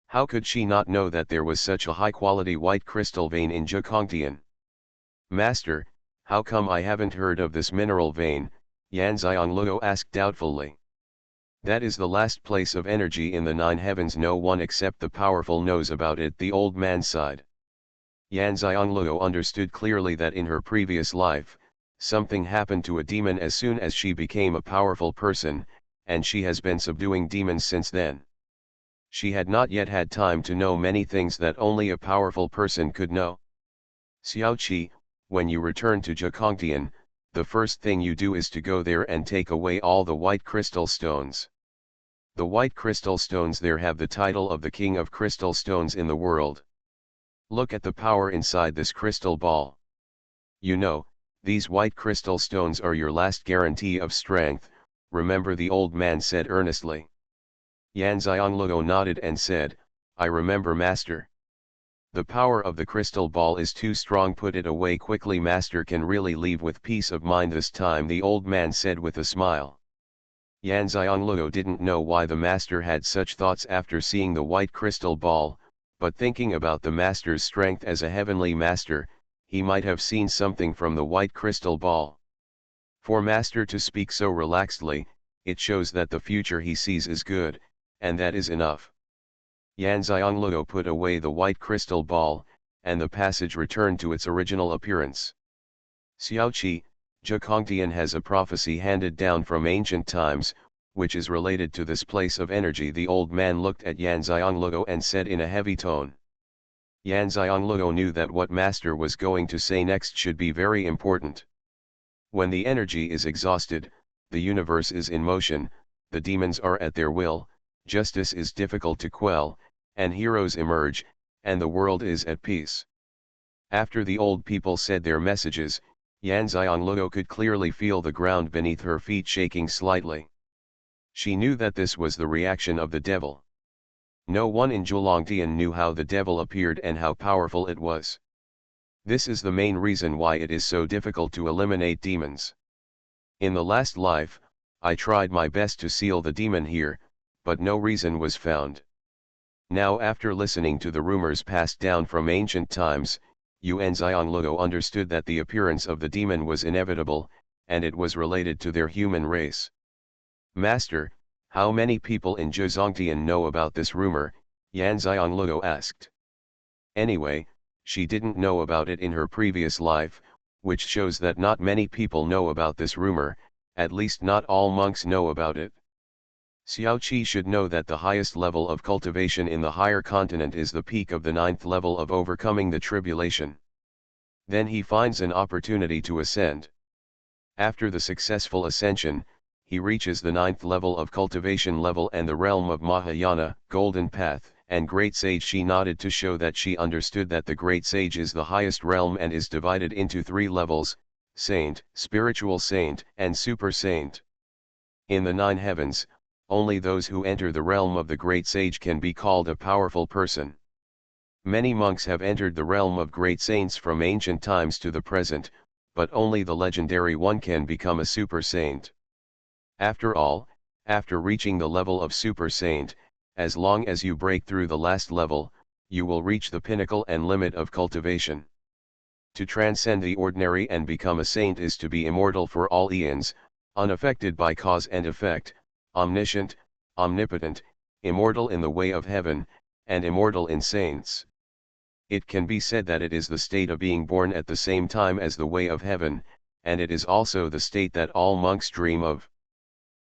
How could she not know that there was such a high-quality white crystal vein in Xianxia? Master, how come I haven't heard of this mineral vein? Xianxia asked doubtfully. That is the last place of energy in the 9 heavens. No one except the powerful knows about it, the old man sighed. Xianxia understood clearly that in her previous life, something happened to a demon as soon as she became a powerful person, and she has been subduing demons since then. She had not yet had time to know many things that only a powerful person could know. Xiaoqi, when you return to Xianxia, the first thing you do is to go there and take away all the white crystal stones. The white crystal stones there have the title of the king of crystal stones in the world. Look at the power inside this crystal ball. You know, these white crystal stones are your last guarantee of strength, remember, the old man said earnestly. Xianxia nodded and said, I remember, master. The power of the crystal ball is too strong. Put it away quickly. Master can really leave with peace of mind this time, the old man said with a smile. Xianxia didn't know why the master had such thoughts after seeing the white crystal ball, but thinking about the master's strength as a heavenly master, he might have seen something from the white crystal ball. For master to speak so relaxedly, it shows that the future he sees is good, and that is enough. Xianxia put away the white crystal ball, and the passage returned to its original appearance. Xiaoqi, Xianxia has a prophecy handed down from ancient times, which is related to this place of energy. The old man looked at Xianxia and said in a heavy tone. Xianxia knew that what master was going to say next should be very important. When the energy is exhausted, the universe is in motion, the demons are at their will, justice is difficult to quell, and heroes emerge, and the world is at peace. After the old people said their messages, Xianxia could clearly feel the ground beneath her feet shaking slightly. She knew that this was the reaction of the devil. No one in Zhuangtian knew how the devil appeared and how powerful it was. This is the main reason why it is so difficult to eliminate demons. In the last life, I tried my best to seal the demon here, but no reason was found. Now, after listening to the rumors passed down from ancient times, Xianxia understood that the appearance of the demon was inevitable, and it was related to their human race. Master, how many people in Zhuangtian know about this rumor? Xianxia asked. Anyway, she didn't know about it in her previous life, which shows that not many people know about this rumor, at least not all monks know about it. Xiaoqi should know that the highest level of cultivation in the higher continent is the peak of the 9th level of overcoming the tribulation. Then he finds an opportunity to ascend. After the successful ascension, he reaches the 9th level of cultivation level and the realm of Mahayana, Golden Path, and Great Sage. She nodded to show that she understood that the Great Sage is the highest realm and is divided into 3 levels, Saint, Spiritual Saint, and Super Saint. In the 9 heavens, only those who enter the realm of the Great Sage can be called a powerful person. Many monks have entered the realm of great saints from ancient times to the present, but only the legendary one can become a super saint. After all, after reaching the level of super saint, as long as you break through the last level, you will reach the pinnacle and limit of cultivation. To transcend the ordinary and become a saint is to be immortal for all eons, unaffected by cause and effect, omniscient, omnipotent, immortal in the way of heaven, and immortal in saints. It can be said that it is the state of being born at the same time as the way of heaven, and it is also the state that all monks dream of.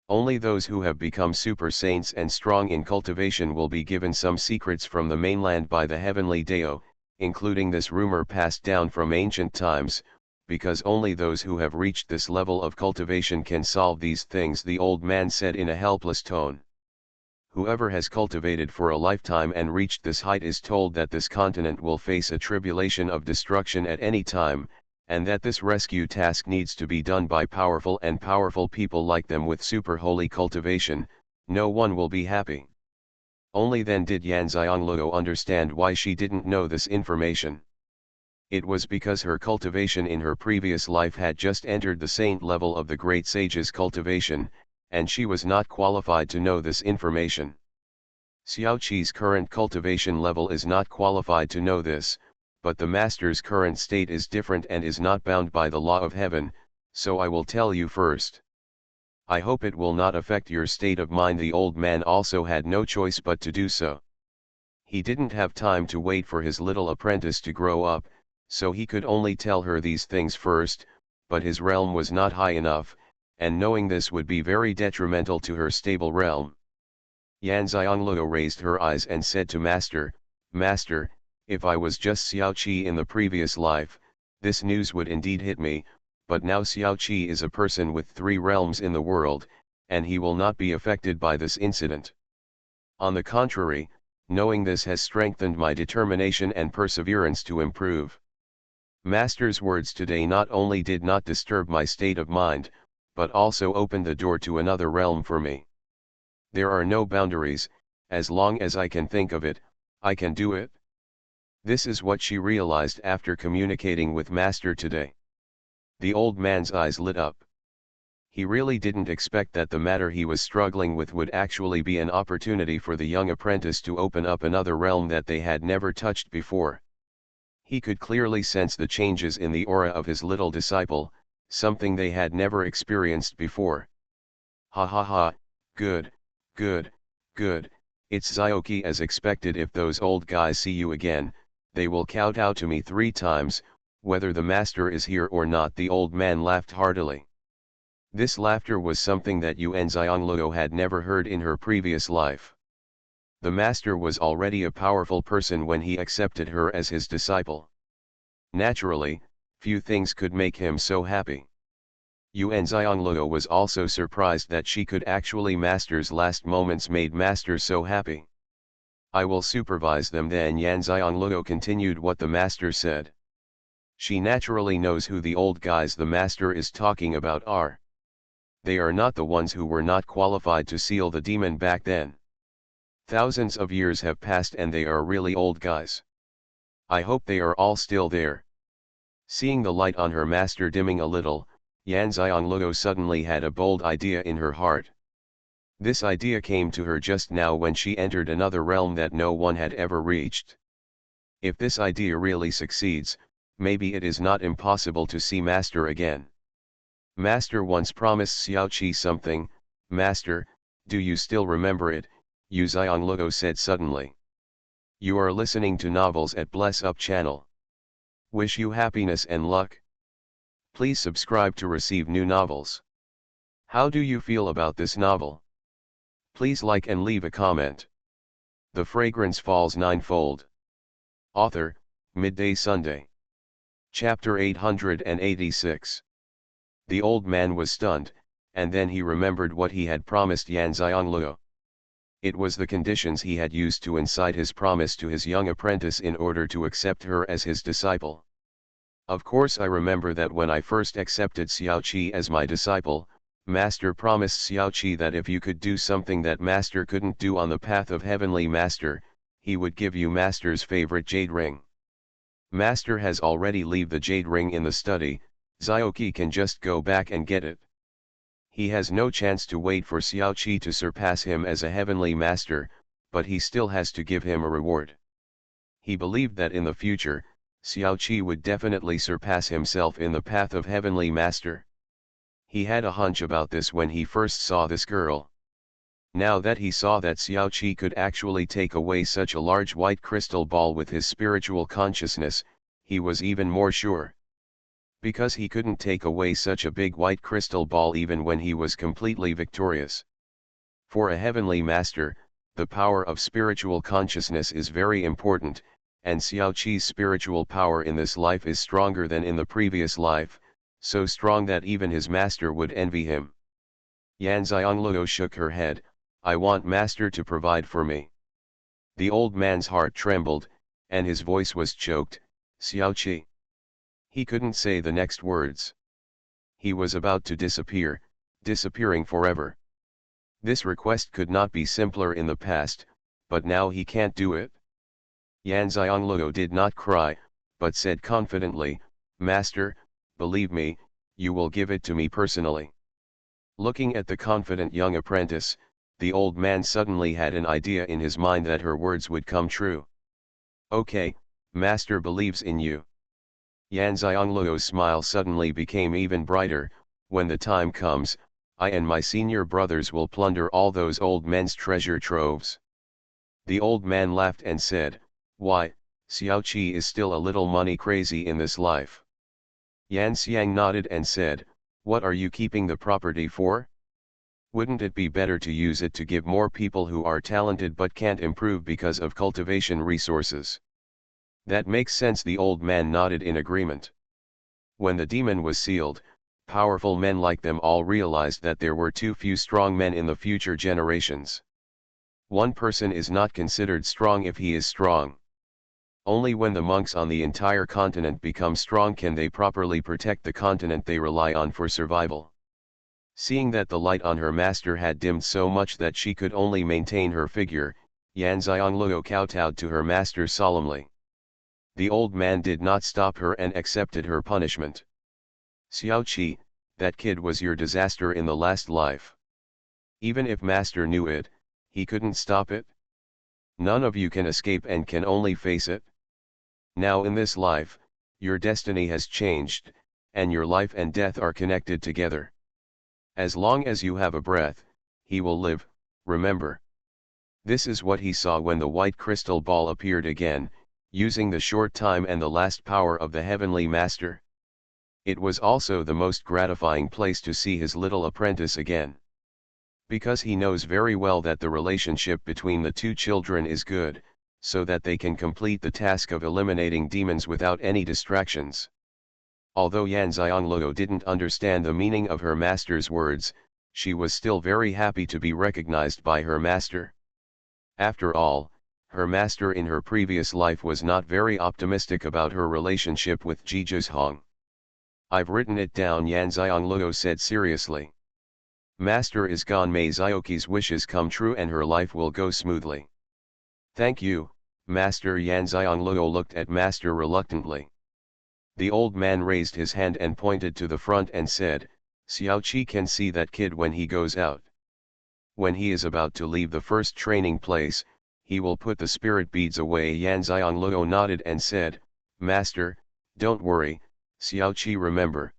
Only those who have become super saints and strong in cultivation will be given some secrets from the mainland by the heavenly Dao, including this rumor passed down from ancient times, because only those who have reached this level of cultivation can solve these things, the old man said in a helpless tone. Whoever has cultivated for a lifetime and reached this height is told that this continent will face a tribulation of destruction at any time, and that this rescue task needs to be done by powerful people like them with super holy cultivation. No one will be happy. Only then did Xianxia understand why she didn't know this information. It was because her cultivation in her previous life had just entered the saint level of the great sage's cultivation, and she was not qualified to know this information. Xiaoqi's current cultivation level is not qualified to know this, but the master's current state is different and is not bound by the law of heaven, so I will tell you first. I hope it will not affect your state of mind. The old man also had no choice but to do so. He didn't have time to wait for his little apprentice to grow up, so he could only tell her these things first, but his realm was not high enough, and knowing this would be very detrimental to her stable realm. Xianxia raised her eyes and said to Master, "Master, if I was just Xiaoqi in the previous life, this news would indeed hit me, but now Xiaoqi is a person with 3 realms in the world, and he will not be affected by this incident. On the contrary, knowing this has strengthened my determination and perseverance to improve." Master's words today not only did not disturb my state of mind, but also opened the door to another realm for me. There are no boundaries, as long as I can think of it, I can do it. This is what she realized after communicating with Master today. The old man's eyes lit up. He really didn't expect that the matter he was struggling with would actually be an opportunity for the young apprentice to open up another realm that they had never touched before. He could clearly sense the changes in the aura of his little disciple, something they had never experienced before. "Ha ha ha, good, good, good, it's Xiaoqi as expected. If those old guys see you again, they will kowtow to me 3 times, whether the master is here or not." The old man laughed heartily. This laughter was something that Xianxia had never heard in her previous life. The master was already a powerful person when he accepted her as his disciple. Naturally, few things could make him so happy. Xianxia was also surprised that she could actually Master's last moments made Master so happy. "I will supervise them then." Xianxia continued what the Master said. She naturally knows who the old guys the Master is talking about are. They are not the ones who were not qualified to seal the demon back then. Thousands of years have passed and they are really old guys. I hope they are all still there. Seeing the light on her Master dimming a little, Xianxia suddenly had a bold idea in her heart. This idea came to her just now when she entered another realm that no one had ever reached. If this idea really succeeds, maybe it is not impossible to see Master again. Master once promised Xiaoqi something. "Master, do you still remember it?" Xianxia said suddenly. You are listening to Novels at Bless Up channel. Wish you happiness and luck. Please subscribe to receive new novels. How do you feel about this novel? Please like and leave a comment. The Fragrance Falls Ninefold. Author, Midday Sunday. Chapter 886. The old man was stunned, and then he remembered what he had promised Xianxia. It was the conditions he had used to incite his promise to his young apprentice in order to accept her as his disciple. Of course I remember that when I first accepted Xiaoqi as my disciple, Master promised Xiaoqi that if you could do something that Master couldn't do on the path of Heavenly Master, he would give you Master's favorite jade ring. Master has already leave the jade ring in the study, Xiaoqi can just go back and get it. He has no chance to wait for Xiaoqi to surpass him as a Heavenly Master, but he still has to give him a reward. He believed that in the future, Xiaoqi would definitely surpass himself in the path of Heavenly Master. He had a hunch about this when he first saw this girl. Now that he saw that Xiaoqi could actually take away such a large white crystal ball with his spiritual consciousness, he was even more sure. Because he couldn't take away such a big white crystal ball even when he was completely victorious. For a Heavenly Master, the power of spiritual consciousness is very important, and Xiaoqi's spiritual power in this life is stronger than in the previous life, so strong that even his master would envy him. Xianxia shook her head, I want master to provide for me. The old man's heart trembled, and his voice was choked. Xiaoqi. He couldn't say the next words. He was about to disappear, disappearing forever. This request could not be simpler in the past, but now he can't do it. Yan Xiongluo did not cry, but said confidently, Master, believe me, you will give it to me personally. Looking at the confident young apprentice, the old man suddenly had an idea in his mind that her words would come true. Okay, Master believes in you. Yan Xiongluo's smile suddenly became even brighter. When the time comes, I and my senior brothers will plunder all those old men's treasure troves. The old man laughed and said, Why, Xiaoqi is still a little money crazy in this life. Yan Xiang nodded and said, What are you keeping the property for? Wouldn't it be better to use it to give more people who are talented but can't improve because of cultivation resources? That makes sense. The old man nodded in agreement. When the demon was sealed, powerful men like them all realized that there were too few strong men in the future generations. One person is not considered strong if he is strong. Only when the monks on the entire continent become strong can they properly protect the continent they rely on for survival. Seeing that the light on her master had dimmed so much that she could only maintain her figure, Yan Xiongluo kowtowed to her master solemnly. The old man did not stop her and accepted her punishment. Xiaoqi, that kid was your disaster in the last life. Even if master knew it, he couldn't stop it. None of you can escape and can only face it. Now in this life, your destiny has changed, and your life and death are connected together. As long as you have a breath, he will live, remember. This is what he saw when the white crystal ball appeared again, using the short time and the last power of the heavenly master. It was also the most gratifying place to see his little apprentice again. Because he knows very well that the relationship between the two children is good, so that they can complete the task of eliminating demons without any distractions. Although Yan Xiongluo didn't understand the meaning of her master's words, she was still very happy to be recognized by her master. After all, her master in her previous life was not very optimistic about her relationship with Jizhong. I've written it down, Yan Xiongluo said seriously. Master is gone, may Xiaoqi's wishes come true and her life will go smoothly. Thank you, Master. Yan Xiongluo looked at Master reluctantly. The old man raised his hand and pointed to the front and said, Xiaoqi can see that kid when he goes out. When he is about to leave the first training place, he will put the spirit beads away. Yan Xiongluo nodded and said, Master, don't worry, Xiaoqi, remember.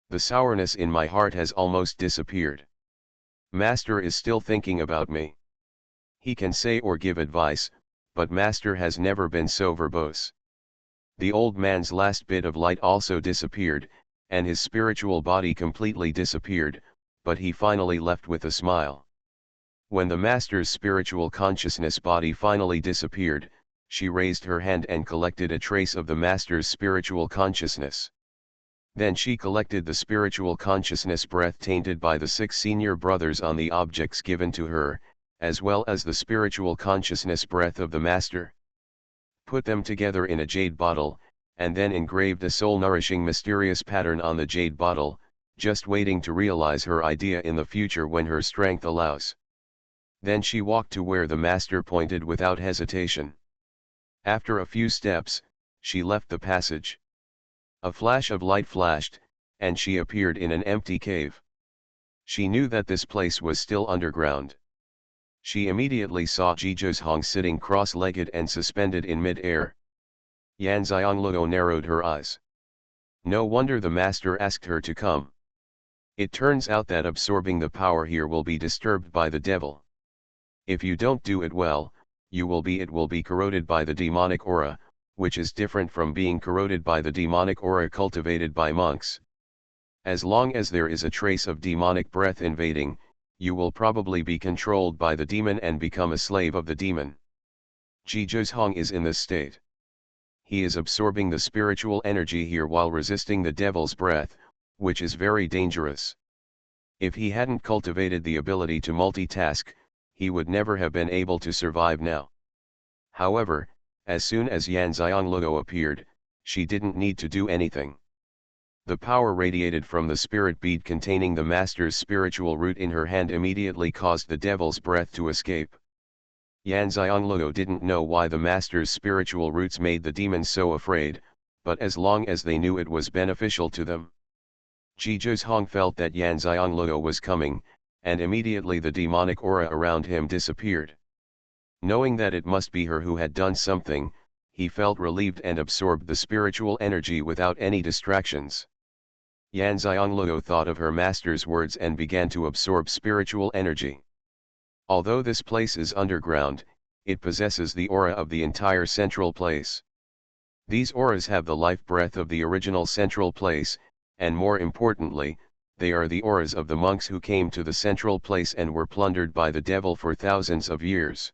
The sourness in my heart has almost disappeared. Master is still thinking about me. He can say or give advice, but Master has never been so verbose. The old man's last bit of light also disappeared, and his spiritual body completely disappeared, but he finally left with a smile. When the master's spiritual consciousness body finally disappeared, she raised her hand and collected a trace of the master's spiritual consciousness. Then she collected the spiritual consciousness breath tainted by the 6 senior brothers on the objects given to her, as well as the spiritual consciousness breath of the master. Put them together in a jade bottle, and then engraved a soul-nourishing mysterious pattern on the jade bottle, just waiting to realize her idea in the future when her strength allows. Then she walked to where the master pointed without hesitation. After a few steps, she left the passage. A flash of light flashed, and she appeared in an empty cave. She knew that this place was still underground. She immediately saw Jizhong sitting cross-legged and suspended in mid-air. Yan Xiongluo narrowed her eyes. No wonder the master asked her to come. It turns out that absorbing the power here will be disturbed by the devil. If you don't do it well, it will be corroded by the demonic aura, which is different from being corroded by the demonic aura cultivated by monks. As long as there is a trace of demonic breath invading, you will probably be controlled by the demon and become a slave of the demon. Jizhong is in this state. He is absorbing the spiritual energy here while resisting the devil's breath, which is very dangerous. If he hadn't cultivated the ability to multitask, he would never have been able to survive now. However, as soon as Yan Xianglou appeared, she didn't need to do anything. The power radiated from the spirit bead containing the master's spiritual root in her hand immediately caused the devil's breath to escape. Yan Xianglou didn't know why the master's spiritual roots made the demons so afraid, but as long as they knew it was beneficial to them. Xuanhuan felt that Yan Xianglou was coming, and immediately the demonic aura around him disappeared. Knowing that it must be her who had done something, he felt relieved and absorbed the spiritual energy without any distractions. Yan Xianglou thought of her master's words and began to absorb spiritual energy. Although this place is underground, it possesses the aura of the entire central place. These auras have the life breath of the original central place, and more importantly, they are the auras of the monks who came to the central place and were plundered by the devil for thousands of years.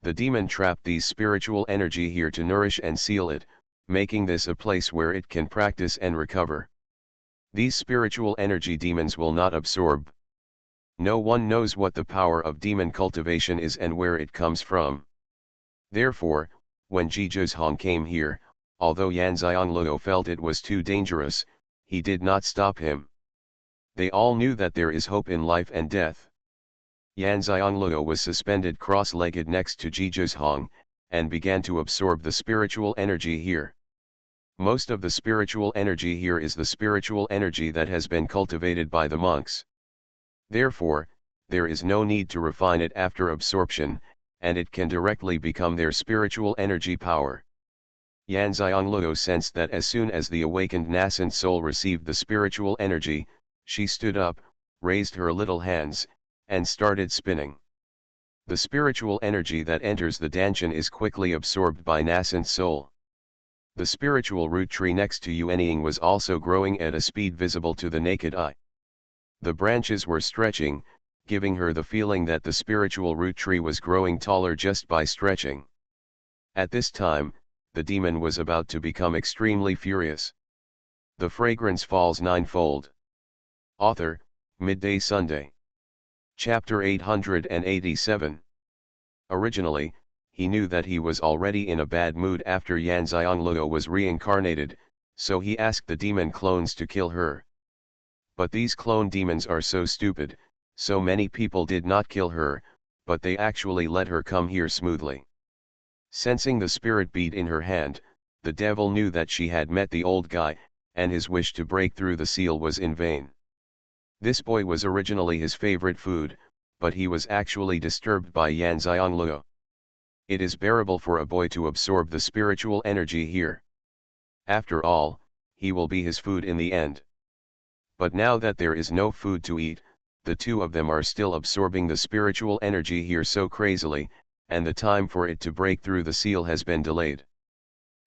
The demon trapped these spiritual energy here to nourish and seal it, making this a place where it can practice and recover. These spiritual energy demons will not absorb. No one knows what the power of demon cultivation is and where it comes from. Therefore, when Xuanhuan came here, although Yan Xianglou felt it was too dangerous, he did not stop him. They all knew that there is hope in life and death. Yan Xianglou was suspended cross-legged next to Xuanhuan, and began to absorb the spiritual energy here. Most of the spiritual energy here is the spiritual energy that has been cultivated by the monks. Therefore, there is no need to refine it after absorption, and it can directly become their spiritual energy power. Yan Xianglou sensed that as soon as the awakened nascent soul received the spiritual energy, she stood up, raised her little hands, and started spinning. The spiritual energy that enters the Danshan is quickly absorbed by nascent soul. The spiritual root tree next to Yuanying was also growing at a speed visible to the naked eye. The branches were stretching, giving her the feeling that the spiritual root tree was growing taller just by stretching. At this time, the demon was about to become extremely furious. The fragrance falls ninefold. Author, Midday Sunday. Chapter 887. Originally, he knew that he was already in a bad mood after Yan Xianglou was reincarnated, so he asked the demon clones to kill her. But these clone demons are so stupid, so many people did not kill her, but they actually let her come here smoothly. Sensing the spirit bead in her hand, the devil knew that she had met the old guy, and his wish to break through the seal was in vain. This boy was originally his favorite food, but he was actually disturbed by Yan Xianglou. It is bearable for a boy to absorb the spiritual energy here. After all, he will be his food in the end. But now that there is no food to eat, the two of them are still absorbing the spiritual energy here so crazily, and the time for it to break through the seal has been delayed.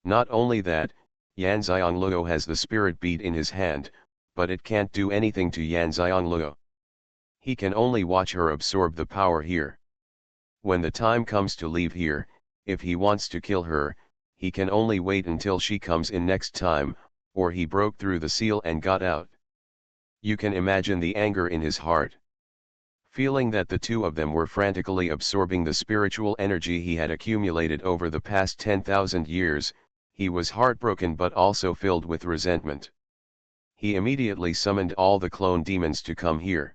Not only that, Yan Xianglou has the spirit bead in his hand, but it can't do anything to Yan Xianglou. He can only watch her absorb the power here. When the time comes to leave here, if he wants to kill her, he can only wait until she comes in next time, or he broke through the seal and got out. You can imagine the anger in his heart. Feeling that the two of them were frantically absorbing the spiritual energy he had accumulated over the past 10,000 years, he was heartbroken but also filled with resentment. He immediately summoned all the clone demons to come here.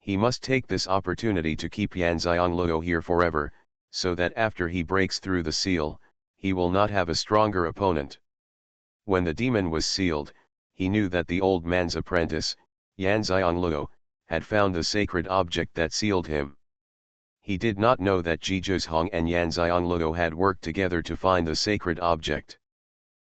He must take this opportunity to keep Yan Xianglou here forever, so that after he breaks through the seal, he will not have a stronger opponent. When the demon was sealed, he knew that the old man's apprentice, Yan Xianglou, had found the sacred object that sealed him. He did not know that Xuanhuan and Yan Xianglou had worked together to find the sacred object.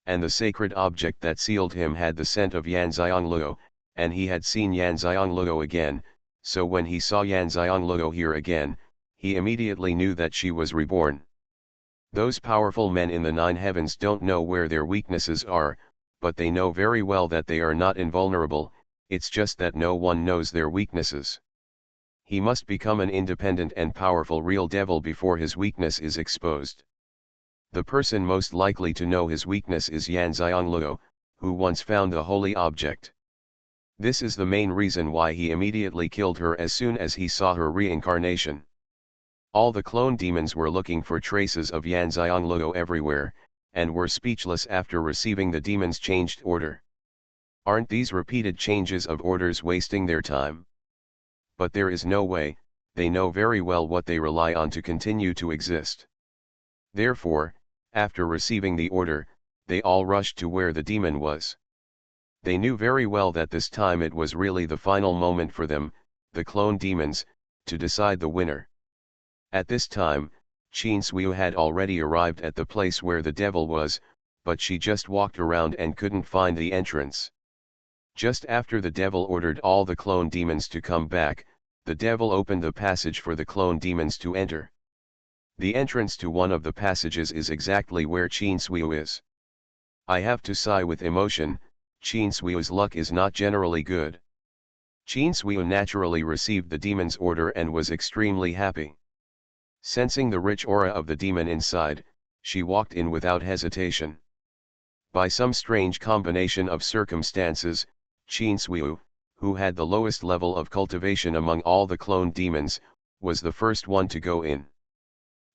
And the sacred object that sealed him had the scent of Yan Xianglou, and he had seen Yan Xianglou again, so when he saw Yan Xianglou here again, he immediately knew that she was reborn. Those powerful men in the 9 heavens don't know where their weaknesses are, but they know very well that they are not invulnerable, it's just that no one knows their weaknesses. He must become an independent and powerful real devil before his weakness is exposed. The person most likely to know his weakness is Yan Xianglou, who once found the holy object. This is the main reason why he immediately killed her as soon as he saw her reincarnation. All the clone demons were looking for traces of Yan Xianglou everywhere, and were speechless after receiving the demon's changed order. Aren't these repeated changes of orders wasting their time? But there is no way, they know very well what they rely on to continue to exist. Therefore, after receiving the order, they all rushed to where the demon was. They knew very well that this time it was really the final moment for them, the clone demons, to decide the winner. At this time, Xianxia had already arrived at the place where the devil was, but she just walked around and couldn't find the entrance. Just after the devil ordered all the clone demons to come back, the devil opened the passage for the clone demons to enter. The entrance to one of the passages is exactly where Xianxia is. I have to sigh with emotion, Xianxia's luck is not generally good. Xianxia naturally received the demon's order and was extremely happy. Sensing the rich aura of the demon inside, she walked in without hesitation. By some strange combination of circumstances, Xianxia, who had the lowest level of cultivation among all the cloned demons, was the first one to go in.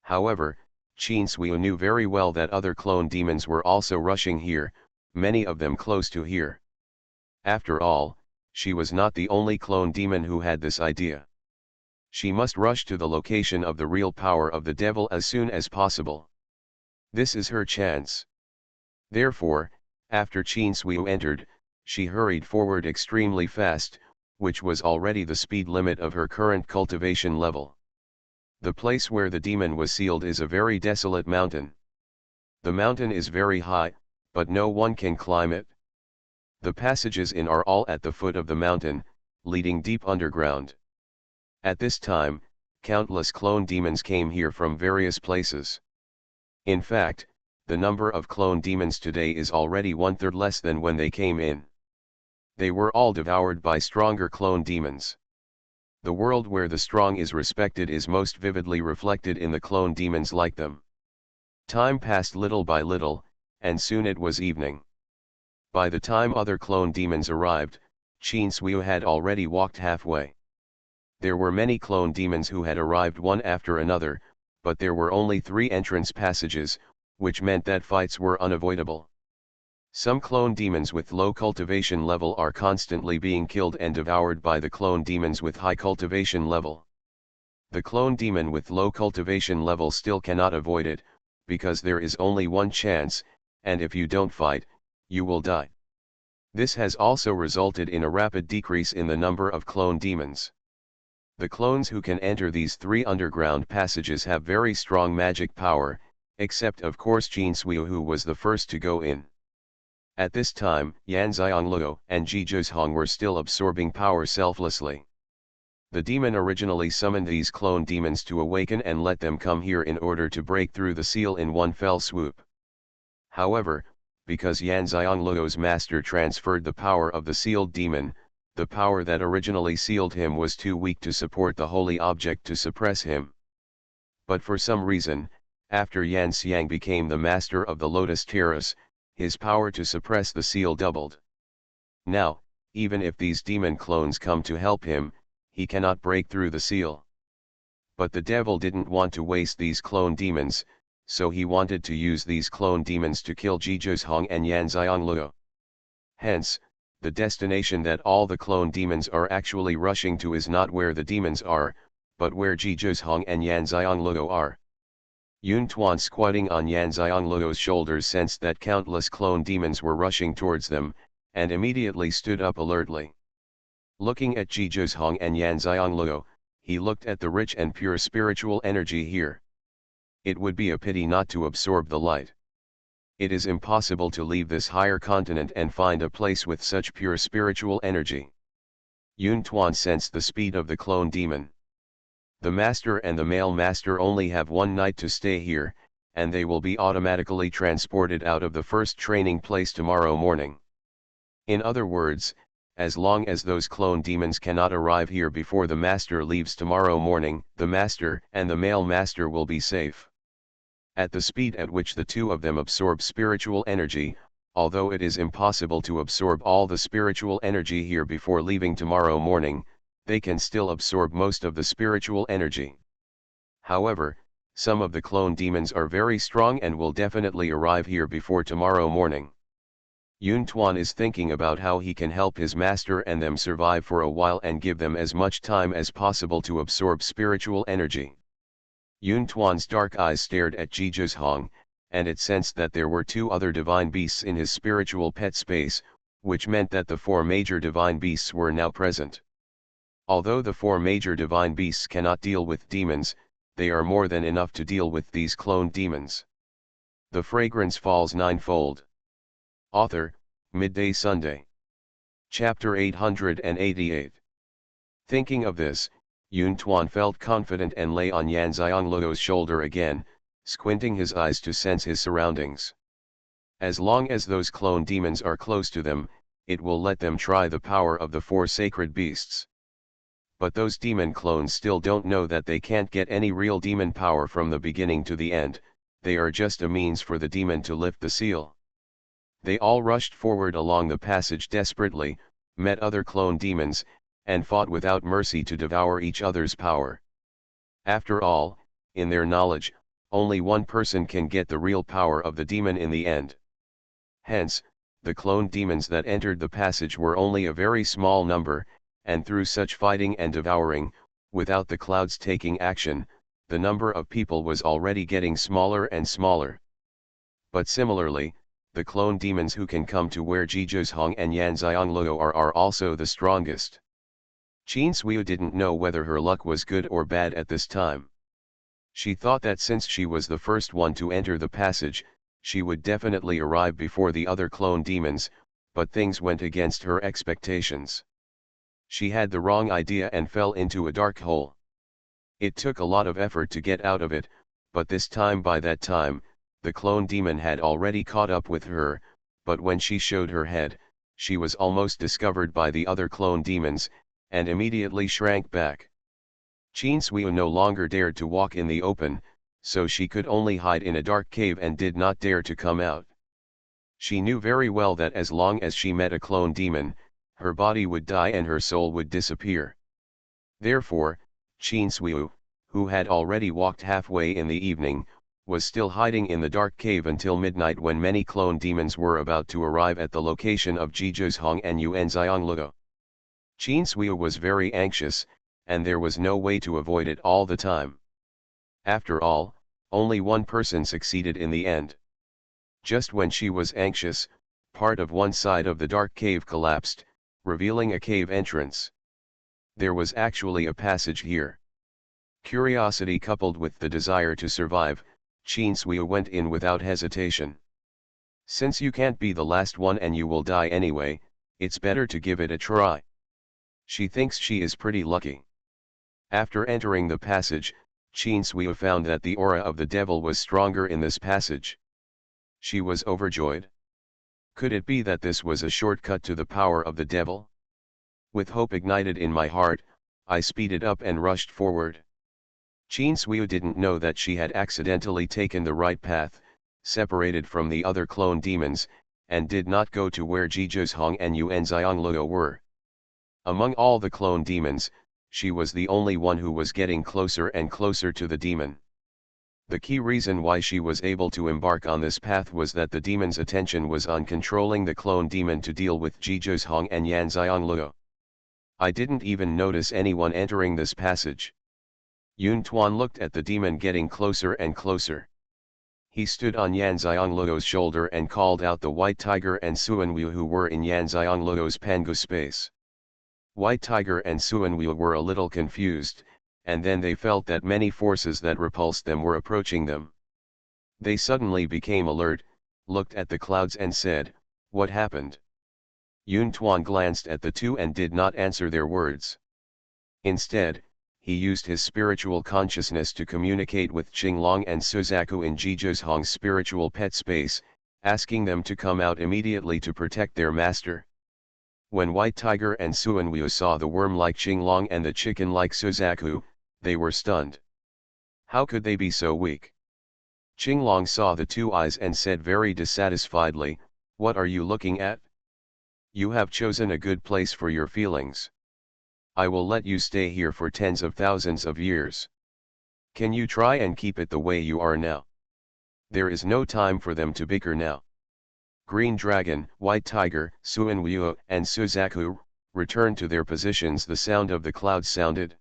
However, Xianxia knew very well that other clone demons were also rushing here, many of them close to here. After all, she was not the only clone demon who had this idea. She must rush to the location of the real power of the devil as soon as possible. This is her chance. Therefore, after Xianxia entered, she hurried forward extremely fast, which was already the speed limit of her current cultivation level. The place where the demon was sealed is a very desolate mountain. The mountain is very high, but no one can climb it. The passages in are all at the foot of the mountain, leading deep underground. At this time, countless clone demons came here from various places. In fact, the number of clone demons today is already 1/3 less than when they came in. They were all devoured by stronger clone demons. The world where the strong is respected is most vividly reflected in the clone demons like them. Time passed little by little, and soon it was evening. By the time other clone demons arrived, Xianxia had already walked halfway. There were many clone demons who had arrived one after another, but there were only 3 entrance passages, which meant that fights were unavoidable. Some clone demons with low cultivation level are constantly being killed and devoured by the clone demons with high cultivation level. The clone demon with low cultivation level still cannot avoid it, because there is only one chance, and if you don't fight, you will die. This has also resulted in a rapid decrease in the number of clone demons. The clones who can enter these 3 underground passages have very strong magic power, except of course Xianxia, who was the first to go in. At this time, Yan Xianglou and Xuanhuan were still absorbing power selflessly. The demon originally summoned these clone demons to awaken and let them come here in order to break through the seal in one fell swoop. However, because Yan Xianglou's master transferred the power of the sealed demon, the power that originally sealed him was too weak to support the holy object to suppress him. But for some reason, after Yan Xiang became the master of the Lotus Terrace, his power to suppress the seal doubled. Now, even if these demon clones come to help him, he cannot break through the seal. But the devil didn't want to waste these clone demons, so he wanted to use these clone demons to kill Xuanhuan and Yan Xianglou. Hence, the destination that all the clone demons are actually rushing to is not where the demons are, but where Xuanhuan and Yan Xianglou are. Yuntuan, squatting on Yan Xianglou's shoulders, sensed that countless clone demons were rushing towards them, and immediately stood up alertly. Looking at Xuanhuan and Yan Xianglou, he looked at the rich and pure spiritual energy here. It would be a pity not to absorb the light. It is impossible to leave this higher continent and find a place with such pure spiritual energy. Yuntuan sensed the speed of the clone demon. The master and the male master only have one night to stay here, and they will be automatically transported out of the first training place tomorrow morning. In other words, as long as those clone demons cannot arrive here before the master leaves tomorrow morning, the master and the male master will be safe. At the speed at which the 2 of them absorb spiritual energy, although it is impossible to absorb all the spiritual energy here before leaving tomorrow morning, they can still absorb most of the spiritual energy. However, some of the clone demons are very strong and will definitely arrive here before tomorrow morning. Xuanhuan is thinking about how he can help his master and them survive for a while and give them as much time as possible to absorb spiritual energy. Xuanhuan's dark eyes stared at Xuanhuan, and it sensed that there were two other divine beasts in his spiritual pet space, which meant that the four major divine beasts were now present. Although the four major divine beasts cannot deal with demons, they are more than enough to deal with these cloned demons. The fragrance falls ninefold. Author, Midday Sunday. Chapter 888. Thinking of this, Xuanhuan felt confident and lay on Xianxia's shoulder again, squinting his eyes to sense his surroundings. As long as those clone demons are close to them, it will let them try the power of the four sacred beasts. But those demon clones still don't know that they can't get any real demon power from the beginning to the end, they are just a means for the demon to lift the seal. They all rushed forward along the passage desperately, met other clone demons, and fought without mercy to devour each other's power. After all, in their knowledge, only one person can get the real power of the demon in the end. Hence, the clone demons that entered the passage were only a very small number, and through such fighting and devouring, without the clouds taking action, the number of people was already getting smaller and smaller. But similarly, the clone demons who can come to where Xuanhuan and Xianxia are also the strongest. Xianxia didn't know whether her luck was good or bad at this time. She thought that since she was the first one to enter the passage, she would definitely arrive before the other clone demons, but things went against her expectations. She had the wrong idea and fell into a dark hole. It took a lot of effort to get out of it, but by that time, the clone demon had already caught up with her, but when she showed her head, she was almost discovered by the other clone demons, and immediately shrank back. Xianxia no longer dared to walk in the open, so she could only hide in a dark cave and did not dare to come out. She knew very well that as long as she met a clone demon, her body would die and her soul would disappear. Therefore, Xianxia, who had already walked halfway in the evening, was still hiding in the dark cave until midnight when many clone demons were about to arrive at the location of Xuanhuan and Xianxia. Xianxia was very anxious, and there was no way to avoid it all the time. After all, only one person succeeded in the end. Just when she was anxious, part of one side of the dark cave collapsed, revealing a cave entrance. There was actually a passage here. Curiosity coupled with the desire to survive, Xianxia went in without hesitation. Since you can't be the last one and you will die anyway, it's better to give it a try. She thinks she is pretty lucky. After entering the passage, Xianxia found that the aura of the devil was stronger in this passage. She was overjoyed. Could it be that this was a shortcut to the power of the devil? With hope ignited in my heart, I speeded up and rushed forward. Xianxia didn't know that she had accidentally taken the right path, separated from the other clone demons, and did not go to where Xuanhuan and Xianxia were. Among all the clone demons, she was the only one who was getting closer and closer to the demon. The key reason why she was able to embark on this path was that the demon's attention was on controlling the clone demon to deal with Xuanhuan and Xianxia. I didn't even notice anyone entering this passage. Xuanhuan looked at the demon getting closer and closer. He stood on Xianxia's shoulder and called out the White Tiger and Xuanhuan who were in Xianxia's Pangu space. White Tiger and Xuanhuan were a little confused, and then they felt that many forces that repulsed them were approaching them. They suddenly became alert, looked at the clouds and said, "What happened?" Xuanhuan glanced at the two and did not answer their words. Instead, he used his spiritual consciousness to communicate with Qinglong and Suzaku in Xuanhuan's spiritual pet space, asking them to come out immediately to protect their master. When White Tiger and Xuanhuan saw the worm-like Qinglong and the chicken-like Suzaku, they were stunned. How could they be so weak? Qinglong saw the two eyes and said very dissatisfiedly, "What are you looking at? You have chosen a good place for your feelings. I will let you stay here for tens of thousands of years." Can you try and keep it the way you are now? There is no time for them to bicker now. Green Dragon, White Tiger, Xuanhuan and Suzaku returned to their positions. The sound of the clouds sounded.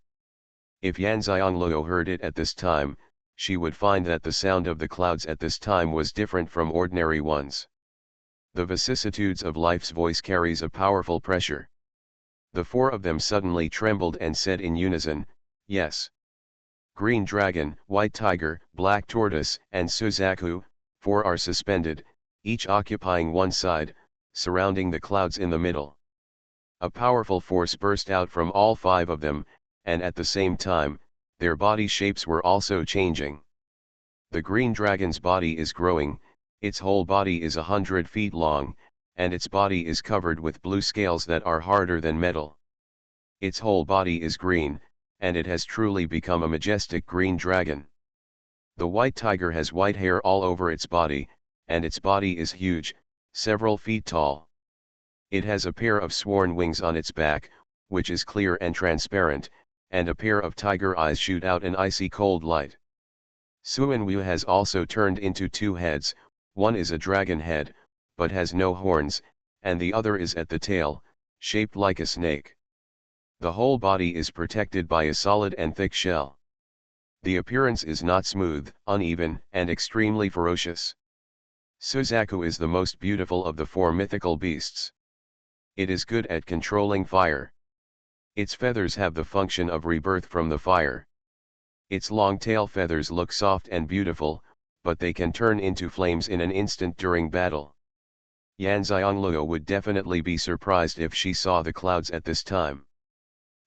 If Yanxiangluo heard it at this time, she would find that the sound of the clouds at this time was different from ordinary ones. The vicissitudes of life's voice carries a powerful pressure. The four of them suddenly trembled and said in unison, "Yes." Green Dragon, White Tiger, Black Tortoise, and Suzaku, four are suspended, each occupying one side, surrounding the clouds in the middle. A powerful force burst out from all five of them, and at the same time, their body shapes were also changing. The green dragon's body is growing, its whole body is 100 feet long, and its body is covered with blue scales that are harder than metal. Its whole body is green, and it has truly become a majestic green dragon. The white tiger has white hair all over its body, and its body is huge, several feet tall. It has a pair of sworn wings on its back, which is clear and transparent, and a pair of tiger eyes shoot out an icy cold light. Xuanhuan has also turned into two heads, one is a dragon head, but has no horns, and the other is at the tail, shaped like a snake. The whole body is protected by a solid and thick shell. The appearance is not smooth, uneven, and extremely ferocious. Suzaku is the most beautiful of the four mythical beasts. It is good at controlling fire. Its feathers have the function of rebirth from the fire. Its long tail feathers look soft and beautiful, but they can turn into flames in an instant during battle. Yanxiangluo would definitely be surprised if she saw the clouds at this time.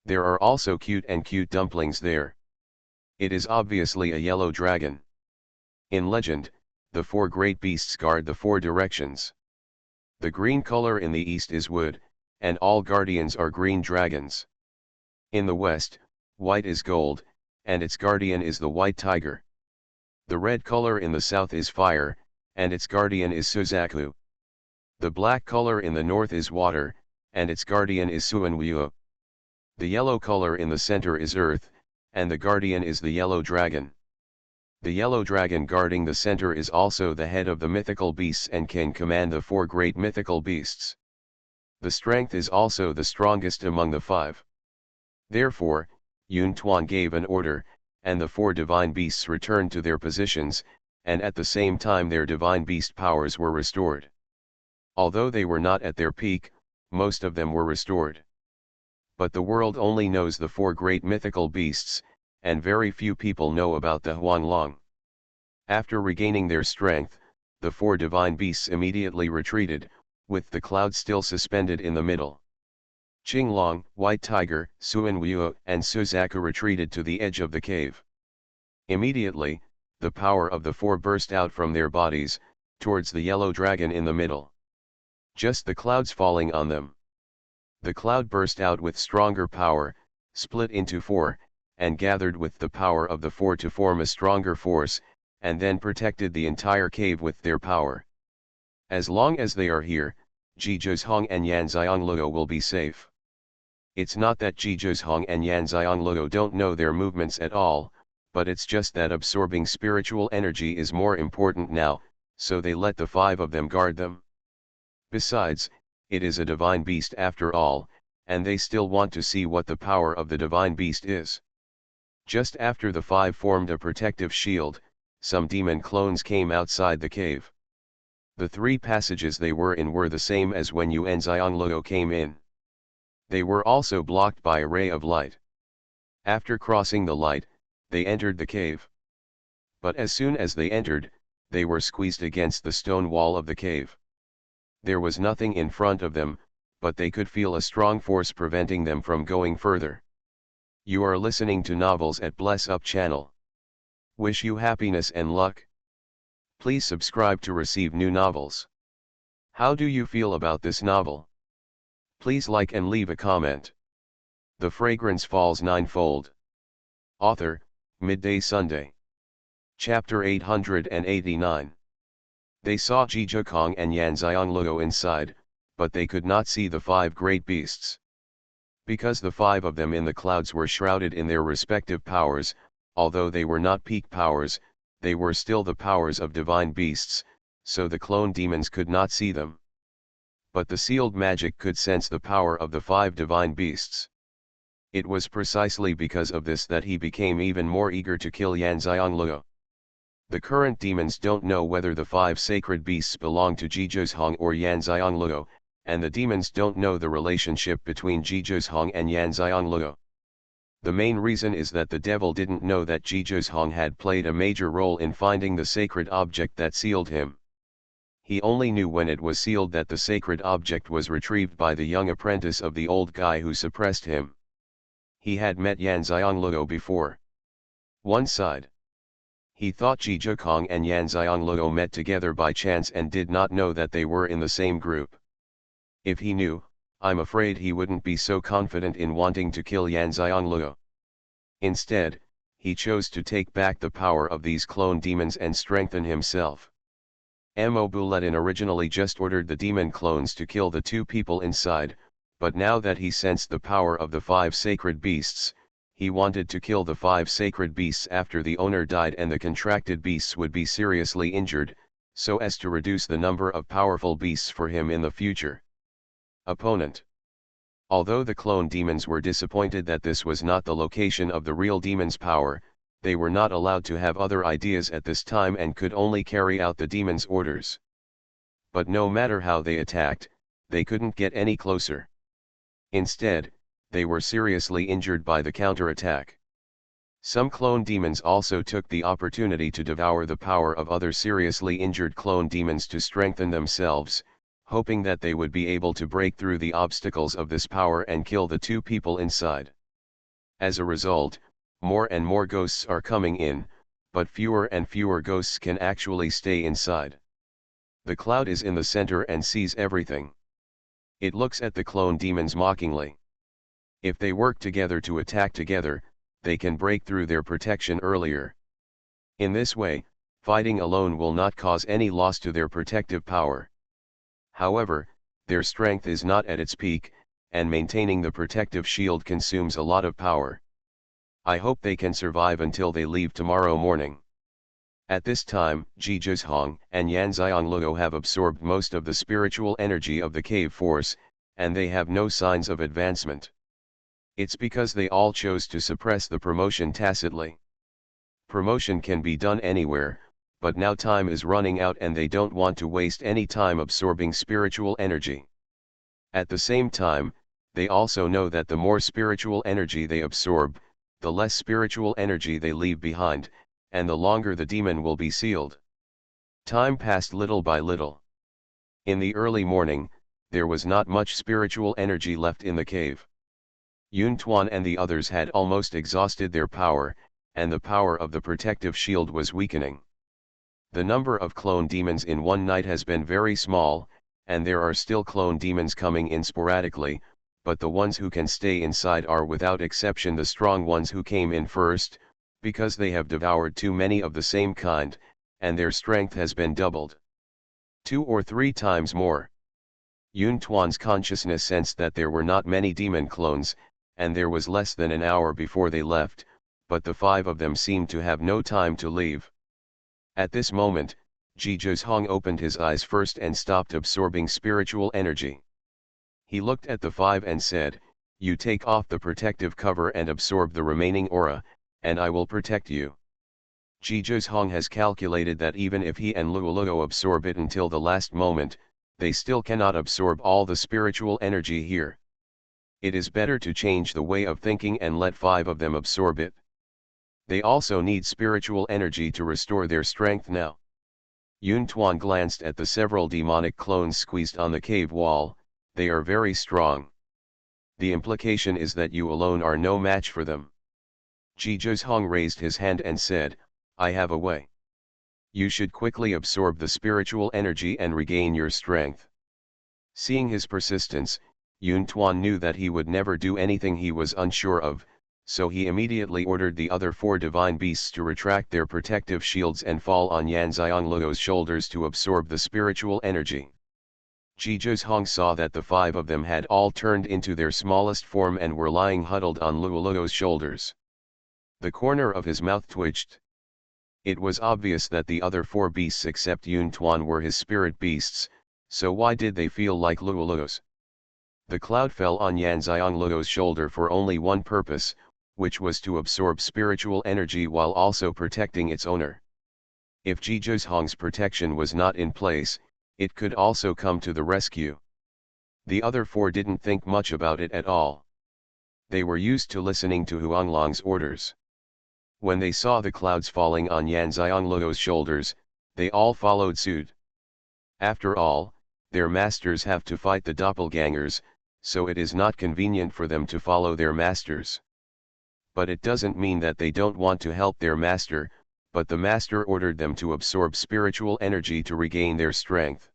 There are also cute dumplings there. It is obviously a yellow dragon. In legend, the four great beasts guard the four directions. The green color in the east is wood, and all guardians are green dragons. In the west, white is gold, and its guardian is the white tiger. The red color in the south is fire, and its guardian is Suzaku. The black color in the north is water, and its guardian is Xuanhuan. The yellow color in the center is earth, and the guardian is the yellow dragon. The yellow dragon guarding the center is also the head of the mythical beasts and can command the four great mythical beasts. The strength is also the strongest among the five. Therefore, Yun Tuan gave an order, and the four divine beasts returned to their positions, and at the same time their divine beast powers were restored. Although they were not at their peak, most of them were restored. But the world only knows the four great mythical beasts, and very few people know about the Huanlong. After regaining their strength, the four divine beasts immediately retreated, with the cloud still suspended in the middle. Qinglong, White Tiger, Xuanhuan and Suzaku retreated to the edge of the cave. Immediately, the power of the four burst out from their bodies, towards the yellow dragon in the middle. Just the clouds falling on them. The cloud burst out with stronger power, split into four, and gathered with the power of the four to form a stronger force, and then protected the entire cave with their power. As long as they are here, Jizhong and Yanxiangluo will be safe. It's not that Jizhong and Yanxiangluo don't know their movements at all, but it's just that absorbing spiritual energy is more important now, so they let the five of them guard them. Besides, it is a divine beast after all, and they still want to see what the power of the divine beast is. Just after the five formed a protective shield, some demon clones came outside the cave. The three passages they were in were the same as when Yanxiangluo came in. They were also blocked by a ray of light. After crossing the light, they entered the cave. But as soon as they entered, they were squeezed against the stone wall of the cave. There was nothing in front of them, but they could feel a strong force preventing them from going further. You are listening to Novels at Bless Up channel. Wish you happiness and luck. Please subscribe to receive new novels. How do you feel about this novel? Please like and leave a comment. The Fragrance Falls Ninefold. Author, Midday Sunday. Chapter 889. They saw Jizhong and Yanxiangluo inside, but they could not see the five great beasts. Because the five of them in the clouds were shrouded in their respective powers, although they were not peak powers, they were still the powers of divine beasts, so the clone demons could not see them. But the sealed magic could sense the power of the 5 divine beasts. It was precisely because of this that he became even more eager to kill Yanzhangluo. The current demons don't know whether the 5 sacred beasts belong to Jizhozhong or Yanzhangluo, and the demons don't know the relationship between Jizhozhong and Yanzhangluo. The main reason is that the devil didn't know that Jizhozhong had played a major role in finding the sacred object that sealed him. He only knew when it was sealed that the sacred object was retrieved by the young apprentice of the old guy who suppressed him. He had met Yanzhangluo before. One side. He thought Jizhokong and Yanzhangluo met together by chance and did not know that they were in the same group. If he knew, I'm afraid he wouldn't be so confident in wanting to kill Yanzhangluo. Instead, he chose to take back the power of these clone demons and strengthen himself. Buladin originally just ordered the demon clones to kill the 2 people inside, but now that he sensed the power of the 5 sacred beasts, he wanted to kill the 5 sacred beasts after the owner died and the contracted beasts would be seriously injured, so as to reduce the number of powerful beasts for him in the future. Opponent. Although the clone demons were disappointed that this was not the location of the real demon's power, they were not allowed to have other ideas at this time and could only carry out the demon's orders. But no matter how they attacked, they couldn't get any closer. Instead, they were seriously injured by the counterattack. Some clone demons also took the opportunity to devour the power of other seriously injured clone demons to strengthen themselves, hoping that they would be able to break through the obstacles of this power and kill the 2 people inside. As a result, more and more ghosts are coming in, but fewer and fewer ghosts can actually stay inside. The cloud is in the center and sees everything. It looks at the clone demons mockingly. If they work together to attack together, they can break through their protection earlier. In this way, fighting alone will not cause any loss to their protective power. However, their strength is not at its peak, and maintaining the protective shield consumes a lot of power. I hope they can survive until they leave tomorrow morning. At this time, Jizhozhong and Yanzhangluo have absorbed most of the spiritual energy of the cave force, and they have no signs of advancement. It's because they all chose to suppress the promotion tacitly. Promotion can be done anywhere, but now time is running out and they don't want to waste any time absorbing spiritual energy. At the same time, they also know that the more spiritual energy they absorb, the less spiritual energy they leave behind, and the longer the demon will be sealed. Time passed little by little. In the early morning, there was not much spiritual energy left in the cave. Xuanhuan and the others had almost exhausted their power, and the power of the protective shield was weakening. The number of clone demons in one night has been very small, and there are still clone demons coming in sporadically, but the ones who can stay inside are without exception the strong ones who came in first, because they have devoured too many of the same kind, and their strength has been doubled. 2 or 3 times more. Xuanhuan's consciousness sensed that there were not many demon clones, and there was less than an hour before they left, but the 5 of them seemed to have no time to leave. At this moment, Jizhozhong opened his eyes first and stopped absorbing spiritual energy. He looked at the 5 and said, "You take off the protective cover and absorb the remaining aura, and I will protect you." Jizhozhong has calculated that even if he and Luoluo absorb it until the last moment, they still cannot absorb all the spiritual energy here. It is better to change the way of thinking and let 5 of them absorb it. They also need spiritual energy to restore their strength now. Xuanhuan glanced at the several demonic clones squeezed on the cave wall. They are very strong. The implication is that you alone are no match for them. Jizhozhong raised his hand and said, "I have a way. You should quickly absorb the spiritual energy and regain your strength." Seeing his persistence, Xuanhuan knew that he would never do anything he was unsure of, so he immediately ordered the other 4 divine beasts to retract their protective shields and fall on Yanzhangluo's shoulders to absorb the spiritual energy. Jizhozhong saw that the 5 of them had all turned into their smallest form and were lying huddled on Luoluo's shoulders. The corner of his mouth twitched. It was obvious that the other 4 beasts except Yuntuan were his spirit beasts, so why did they feel like Luoluos? The cloud fell on Yanxiangluo's shoulder for only one purpose, which was to absorb spiritual energy while also protecting its owner. If Jizhong's protection was not in place, it could also come to the rescue. The other 4 didn't think much about it at all. They were used to listening to Huanglong's orders. When they saw the clouds falling on Yanxiangluo's shoulders, they all followed suit. After all, their masters have to fight the doppelgangers, so it is not convenient for them to follow their masters. But it doesn't mean that they don't want to help their master, but the master ordered them to absorb spiritual energy to regain their strength.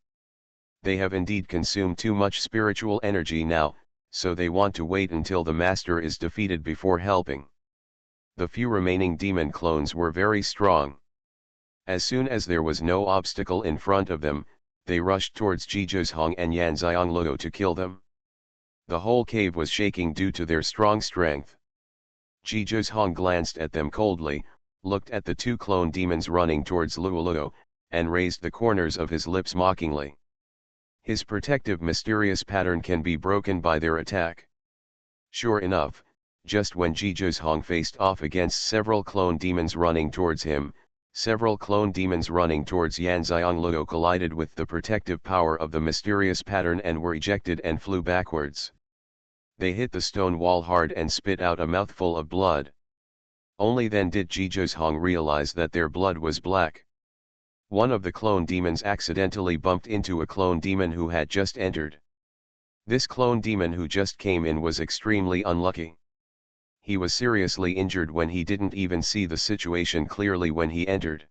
They have indeed consumed too much spiritual energy now, so they want to wait until the master is defeated before helping. The few remaining demon clones were very strong. As soon as there was no obstacle in front of them, they rushed towards Jizhong and Yanxiangluo to kill them. The whole cave was shaking due to their strong strength. Jizhong glanced at them coldly, looked at the 2 clone demons running towards Luoluo, and raised the corners of his lips mockingly. His protective mysterious pattern can be broken by their attack. Sure enough, just when Jizhong faced off against several clone demons running towards him, several clone demons running towards Yanxiangluo collided with the protective power of the mysterious pattern and were ejected and flew backwards. They hit the stone wall hard and spit out a mouthful of blood. Only then did Jizhong realize that their blood was black. One of the clone demons accidentally bumped into a clone demon who had just entered. This clone demon who just came in was extremely unlucky. He was seriously injured when he didn't even see the situation clearly when he entered.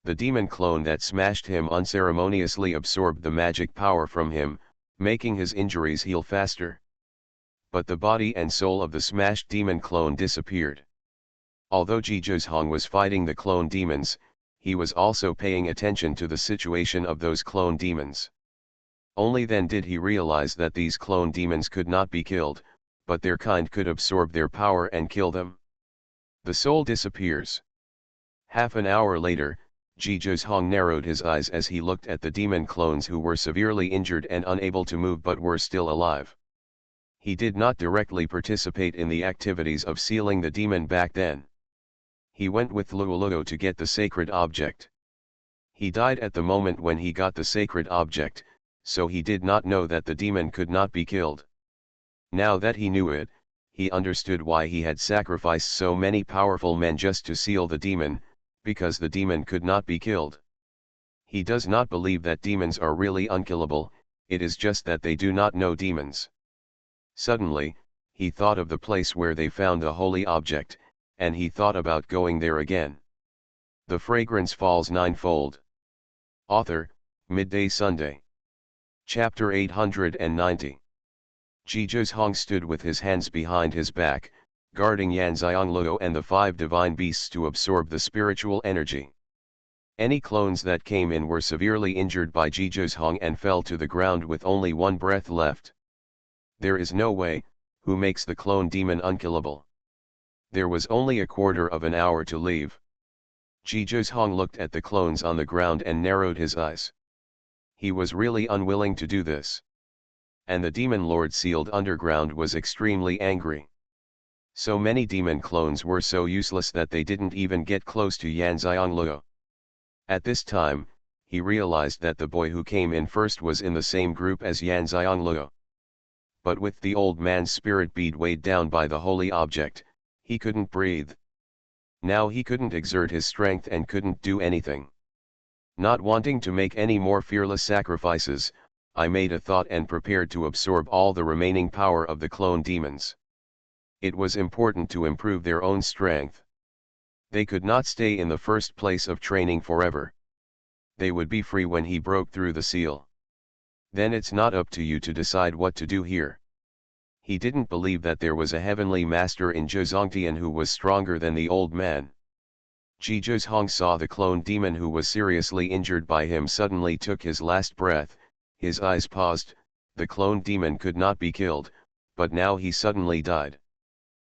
The demon clone that smashed him unceremoniously absorbed the magic power from him, making his injuries heal faster. But the body and soul of the smashed demon clone disappeared. Although Jizhong was fighting the clone demons, he was also paying attention to the situation of those clone demons. Only then did he realize that these clone demons could not be killed, but their kind could absorb their power and kill them. The soul disappears. Half an hour later, Jizhong narrowed his eyes as he looked at the demon clones who were severely injured and unable to move but were still alive. He did not directly participate in the activities of sealing the demon back then. He went with Luoluo to get the sacred object. He died at the moment when he got the sacred object, so he did not know that the demon could not be killed. Now that he knew it, he understood why he had sacrificed so many powerful men just to seal the demon, because the demon could not be killed. He does not believe that demons are really unkillable, it is just that they do not know demons. Suddenly, he thought of the place where they found the holy object, and he thought about going there again. The Fragrance Falls Ninefold. Author, Midday Sunday. Chapter 890. Jizhong stood with his hands behind his back, guarding Yanxiangluo and the 5 divine beasts to absorb the spiritual energy. Any clones that came in were severely injured by Jizhong and fell to the ground with only 1 breath left. There is no way, who makes the clone demon unkillable? There was only a quarter of an hour to leave. Jizhong looked at the clones on the ground and narrowed his eyes. He was really unwilling to do this. And the demon lord sealed underground was extremely angry. So many demon clones were so useless that they didn't even get close to Yanxiangluo. At this time, he realized that the boy who came in first was in the same group as Yanxiangluo. But with the old man's spirit bead weighed down by the holy object, he couldn't breathe. Now he couldn't exert his strength and couldn't do anything. Not wanting to make any more fearless sacrifices, I made a thought and prepared to absorb all the remaining power of the clone demons. It was important to improve their own strength. They could not stay in the first place of training forever. They would be free when he broke through the seal. Then it's not up to you to decide what to do here. He didn't believe that there was a heavenly master in Xianxia who was stronger than the old man. Jizhong saw the clone demon who was seriously injured by him suddenly took his last breath, his eyes paused, the clone demon could not be killed, but now he suddenly died.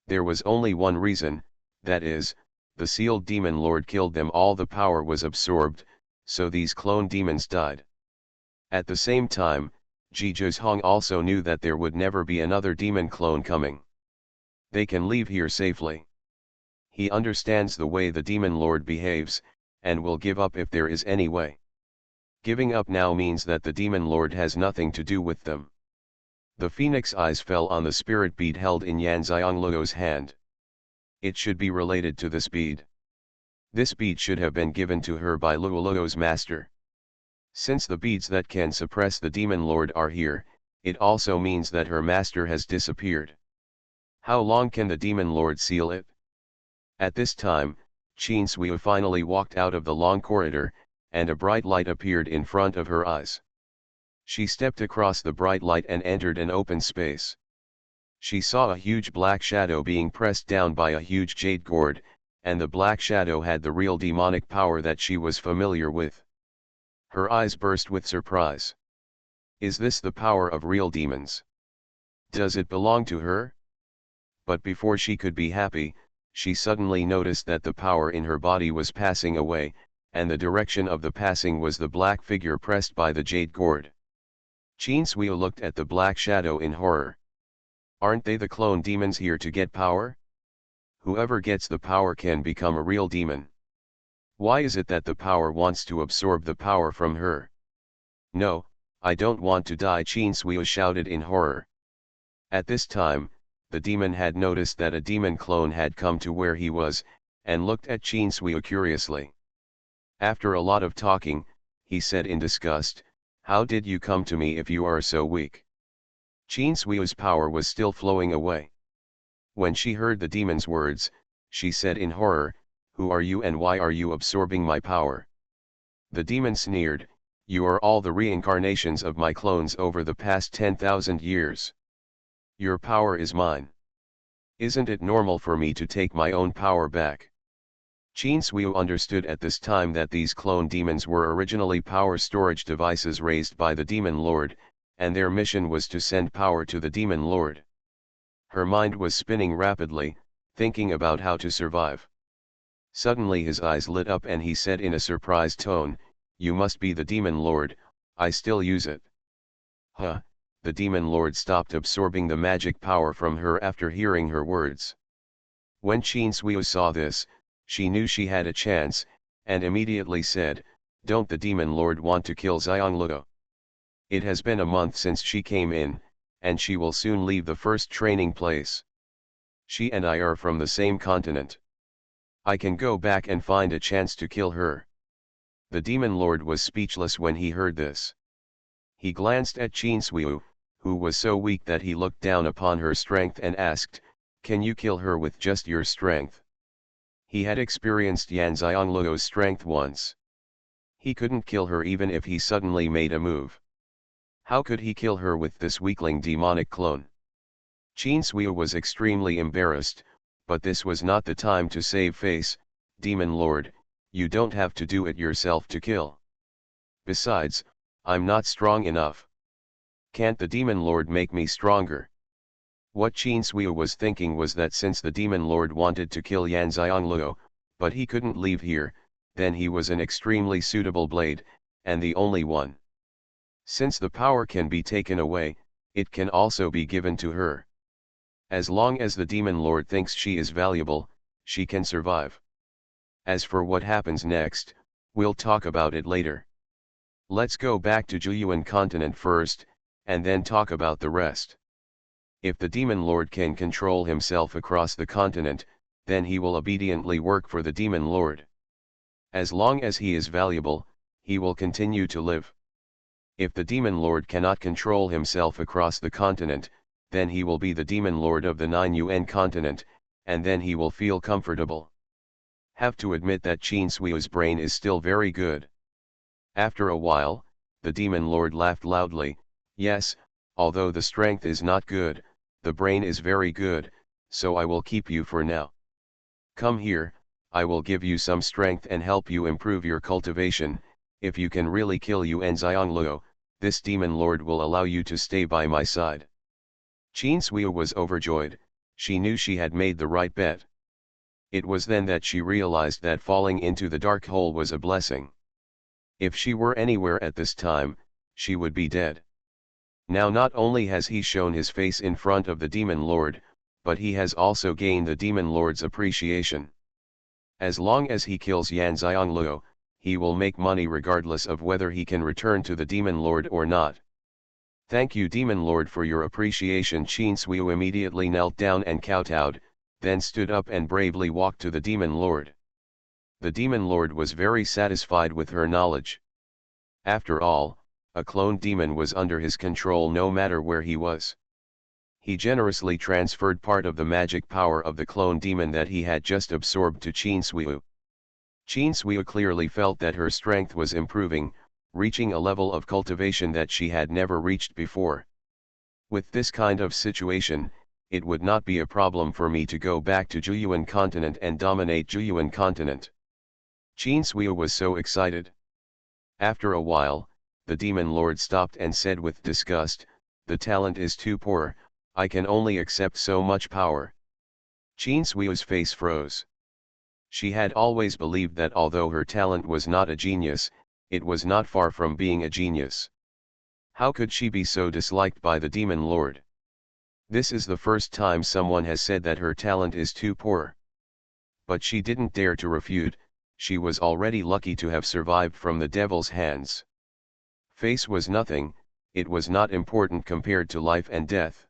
There was only one reason, That is, the sealed demon lord killed them all, the power was absorbed, so these clone demons died. At the same time, Ji Zhong also knew that there would never be another demon clone coming. They can leave here safely. He understands the way the demon lord behaves, and will give up if there is any way. Giving up now means that the demon lord has nothing to do with them. The phoenix eyes fell on the spirit bead held in Yan Xiangluo's hand. It should be related to this bead. This bead should have been given to her by Luoluo's master. Since the beads that can suppress the demon lord are here, it also means that her master has disappeared. How long can the demon lord seal it? At this time, Xianxia finally walked out of the long corridor, and a bright light appeared in front of her eyes. She stepped across the bright light and entered an open space. She saw a huge black shadow being pressed down by a huge jade gourd, and the black shadow had the real demonic power that she was familiar with. Her eyes burst with surprise. Is this the power of real demons? Does it belong to her? But before she could be happy, she suddenly noticed that the power in her body was passing away, and the direction of the passing was the black figure pressed by the jade gourd. Xianxia looked at the black shadow in horror. Aren't they the clone demons here to get power? Whoever gets the power can become a real demon. Why is it that the power wants to absorb the power from her? No, I don't want to die, Xianxia shouted in horror. At this time, the demon had noticed that a demon clone had come to where he was, and looked at Xianxia curiously. After a lot of talking, he said in disgust, "How did you come to me if you are so weak?" Xianxia's power was still flowing away. When she heard the demon's words, she said in horror, "Who are you and why are you absorbing my power?" The demon sneered, "You are all the reincarnations of my clones over the past 10,000 years. Your power is mine. Isn't it normal for me to take my own power back?" Xianxia understood at this time that these clone demons were originally power storage devices raised by the demon lord, and their mission was to send power to the demon lord. Her mind was spinning rapidly, thinking about how to survive. Suddenly his eyes lit up and he said in a surprised tone, "You must be the demon lord, I still use it." Huh, the demon lord stopped absorbing the magic power from her after hearing her words. When Xianxia saw this, she knew she had a chance, and immediately said, "Don't the demon lord want to kill Xiangluo? It has been a month since she came in, and she will soon leave the first training place. She and I are from the same continent. I can go back and find a chance to kill her." The demon lord was speechless when he heard this. He glanced at Xianxia, who was so weak that he looked down upon her strength and asked, "Can you kill her with just your strength?" He had experienced Yan Xiangluo's strength once. He couldn't kill her even if he suddenly made a move. How could he kill her with this weakling demonic clone? Xianxia was extremely embarrassed, but this was not the time to save face. "Demon lord, you don't have to do it yourself to kill. Besides, I'm not strong enough. Can't the demon lord make me stronger?" What Xianxia was thinking was that since the demon lord wanted to kill Yan Xiangluo, but he couldn't leave here, then he was an extremely suitable blade, and the only one. Since the power can be taken away, it can also be given to her. As long as the demon lord thinks she is valuable, she can survive. As for what happens next, we'll talk about it later. Let's go back to Zhuyuan continent first, and then talk about the rest. If the demon lord can control himself across the continent, then he will obediently work for the demon lord. As long as he is valuable, he will continue to live. If the demon lord cannot control himself across the continent, then he will be the demon lord of the 9UN continent, and then he will feel comfortable. Have to admit that Xianxia's brain is still very good. After a while, the demon lord laughed loudly, "Yes, although the strength is not good, the brain is very good, so I will keep you for now. Come here, I will give you some strength and help you improve your cultivation. If you can really kill Yuan Xiangluo, this demon lord will allow you to stay by my side." Xianxia was overjoyed. She knew she had made the right bet. It was then that she realized that falling into the dark hole was a blessing. If she were anywhere at this time, she would be dead. Now not only has he shown his face in front of the Demon Lord, but he has also gained the Demon Lord's appreciation. As long as he kills Yan Xiangluo, he will make money regardless of whether he can return to the Demon Lord or not. Thank you Demon Lord for your appreciation. Qin Suiyu immediately knelt down and kowtowed, then stood up and bravely walked to the Demon Lord. The Demon Lord was very satisfied with her knowledge. After all, a clone demon was under his control no matter where he was. He generously transferred part of the magic power of the clone demon that he had just absorbed to Qin Suiyu. Qin Suiyu clearly felt that her strength was improving, reaching a level of cultivation that she had never reached before. With this kind of situation, it would not be a problem for me to go back to Zhuyuan continent and dominate Zhuyuan continent. Qin Suiyu was so excited. After a while, the Demon Lord stopped and said with disgust, "The talent is too poor, I can only accept so much power." Qin Suiyu's face froze. She had always believed that although her talent was not a genius, it was not far from being a genius. How could she be so disliked by the Demon Lord? This is the first time someone has said that her talent is too poor. But she didn't dare to refute, she was already lucky to have survived from the devil's hands. Face was nothing, it was not important compared to life and death.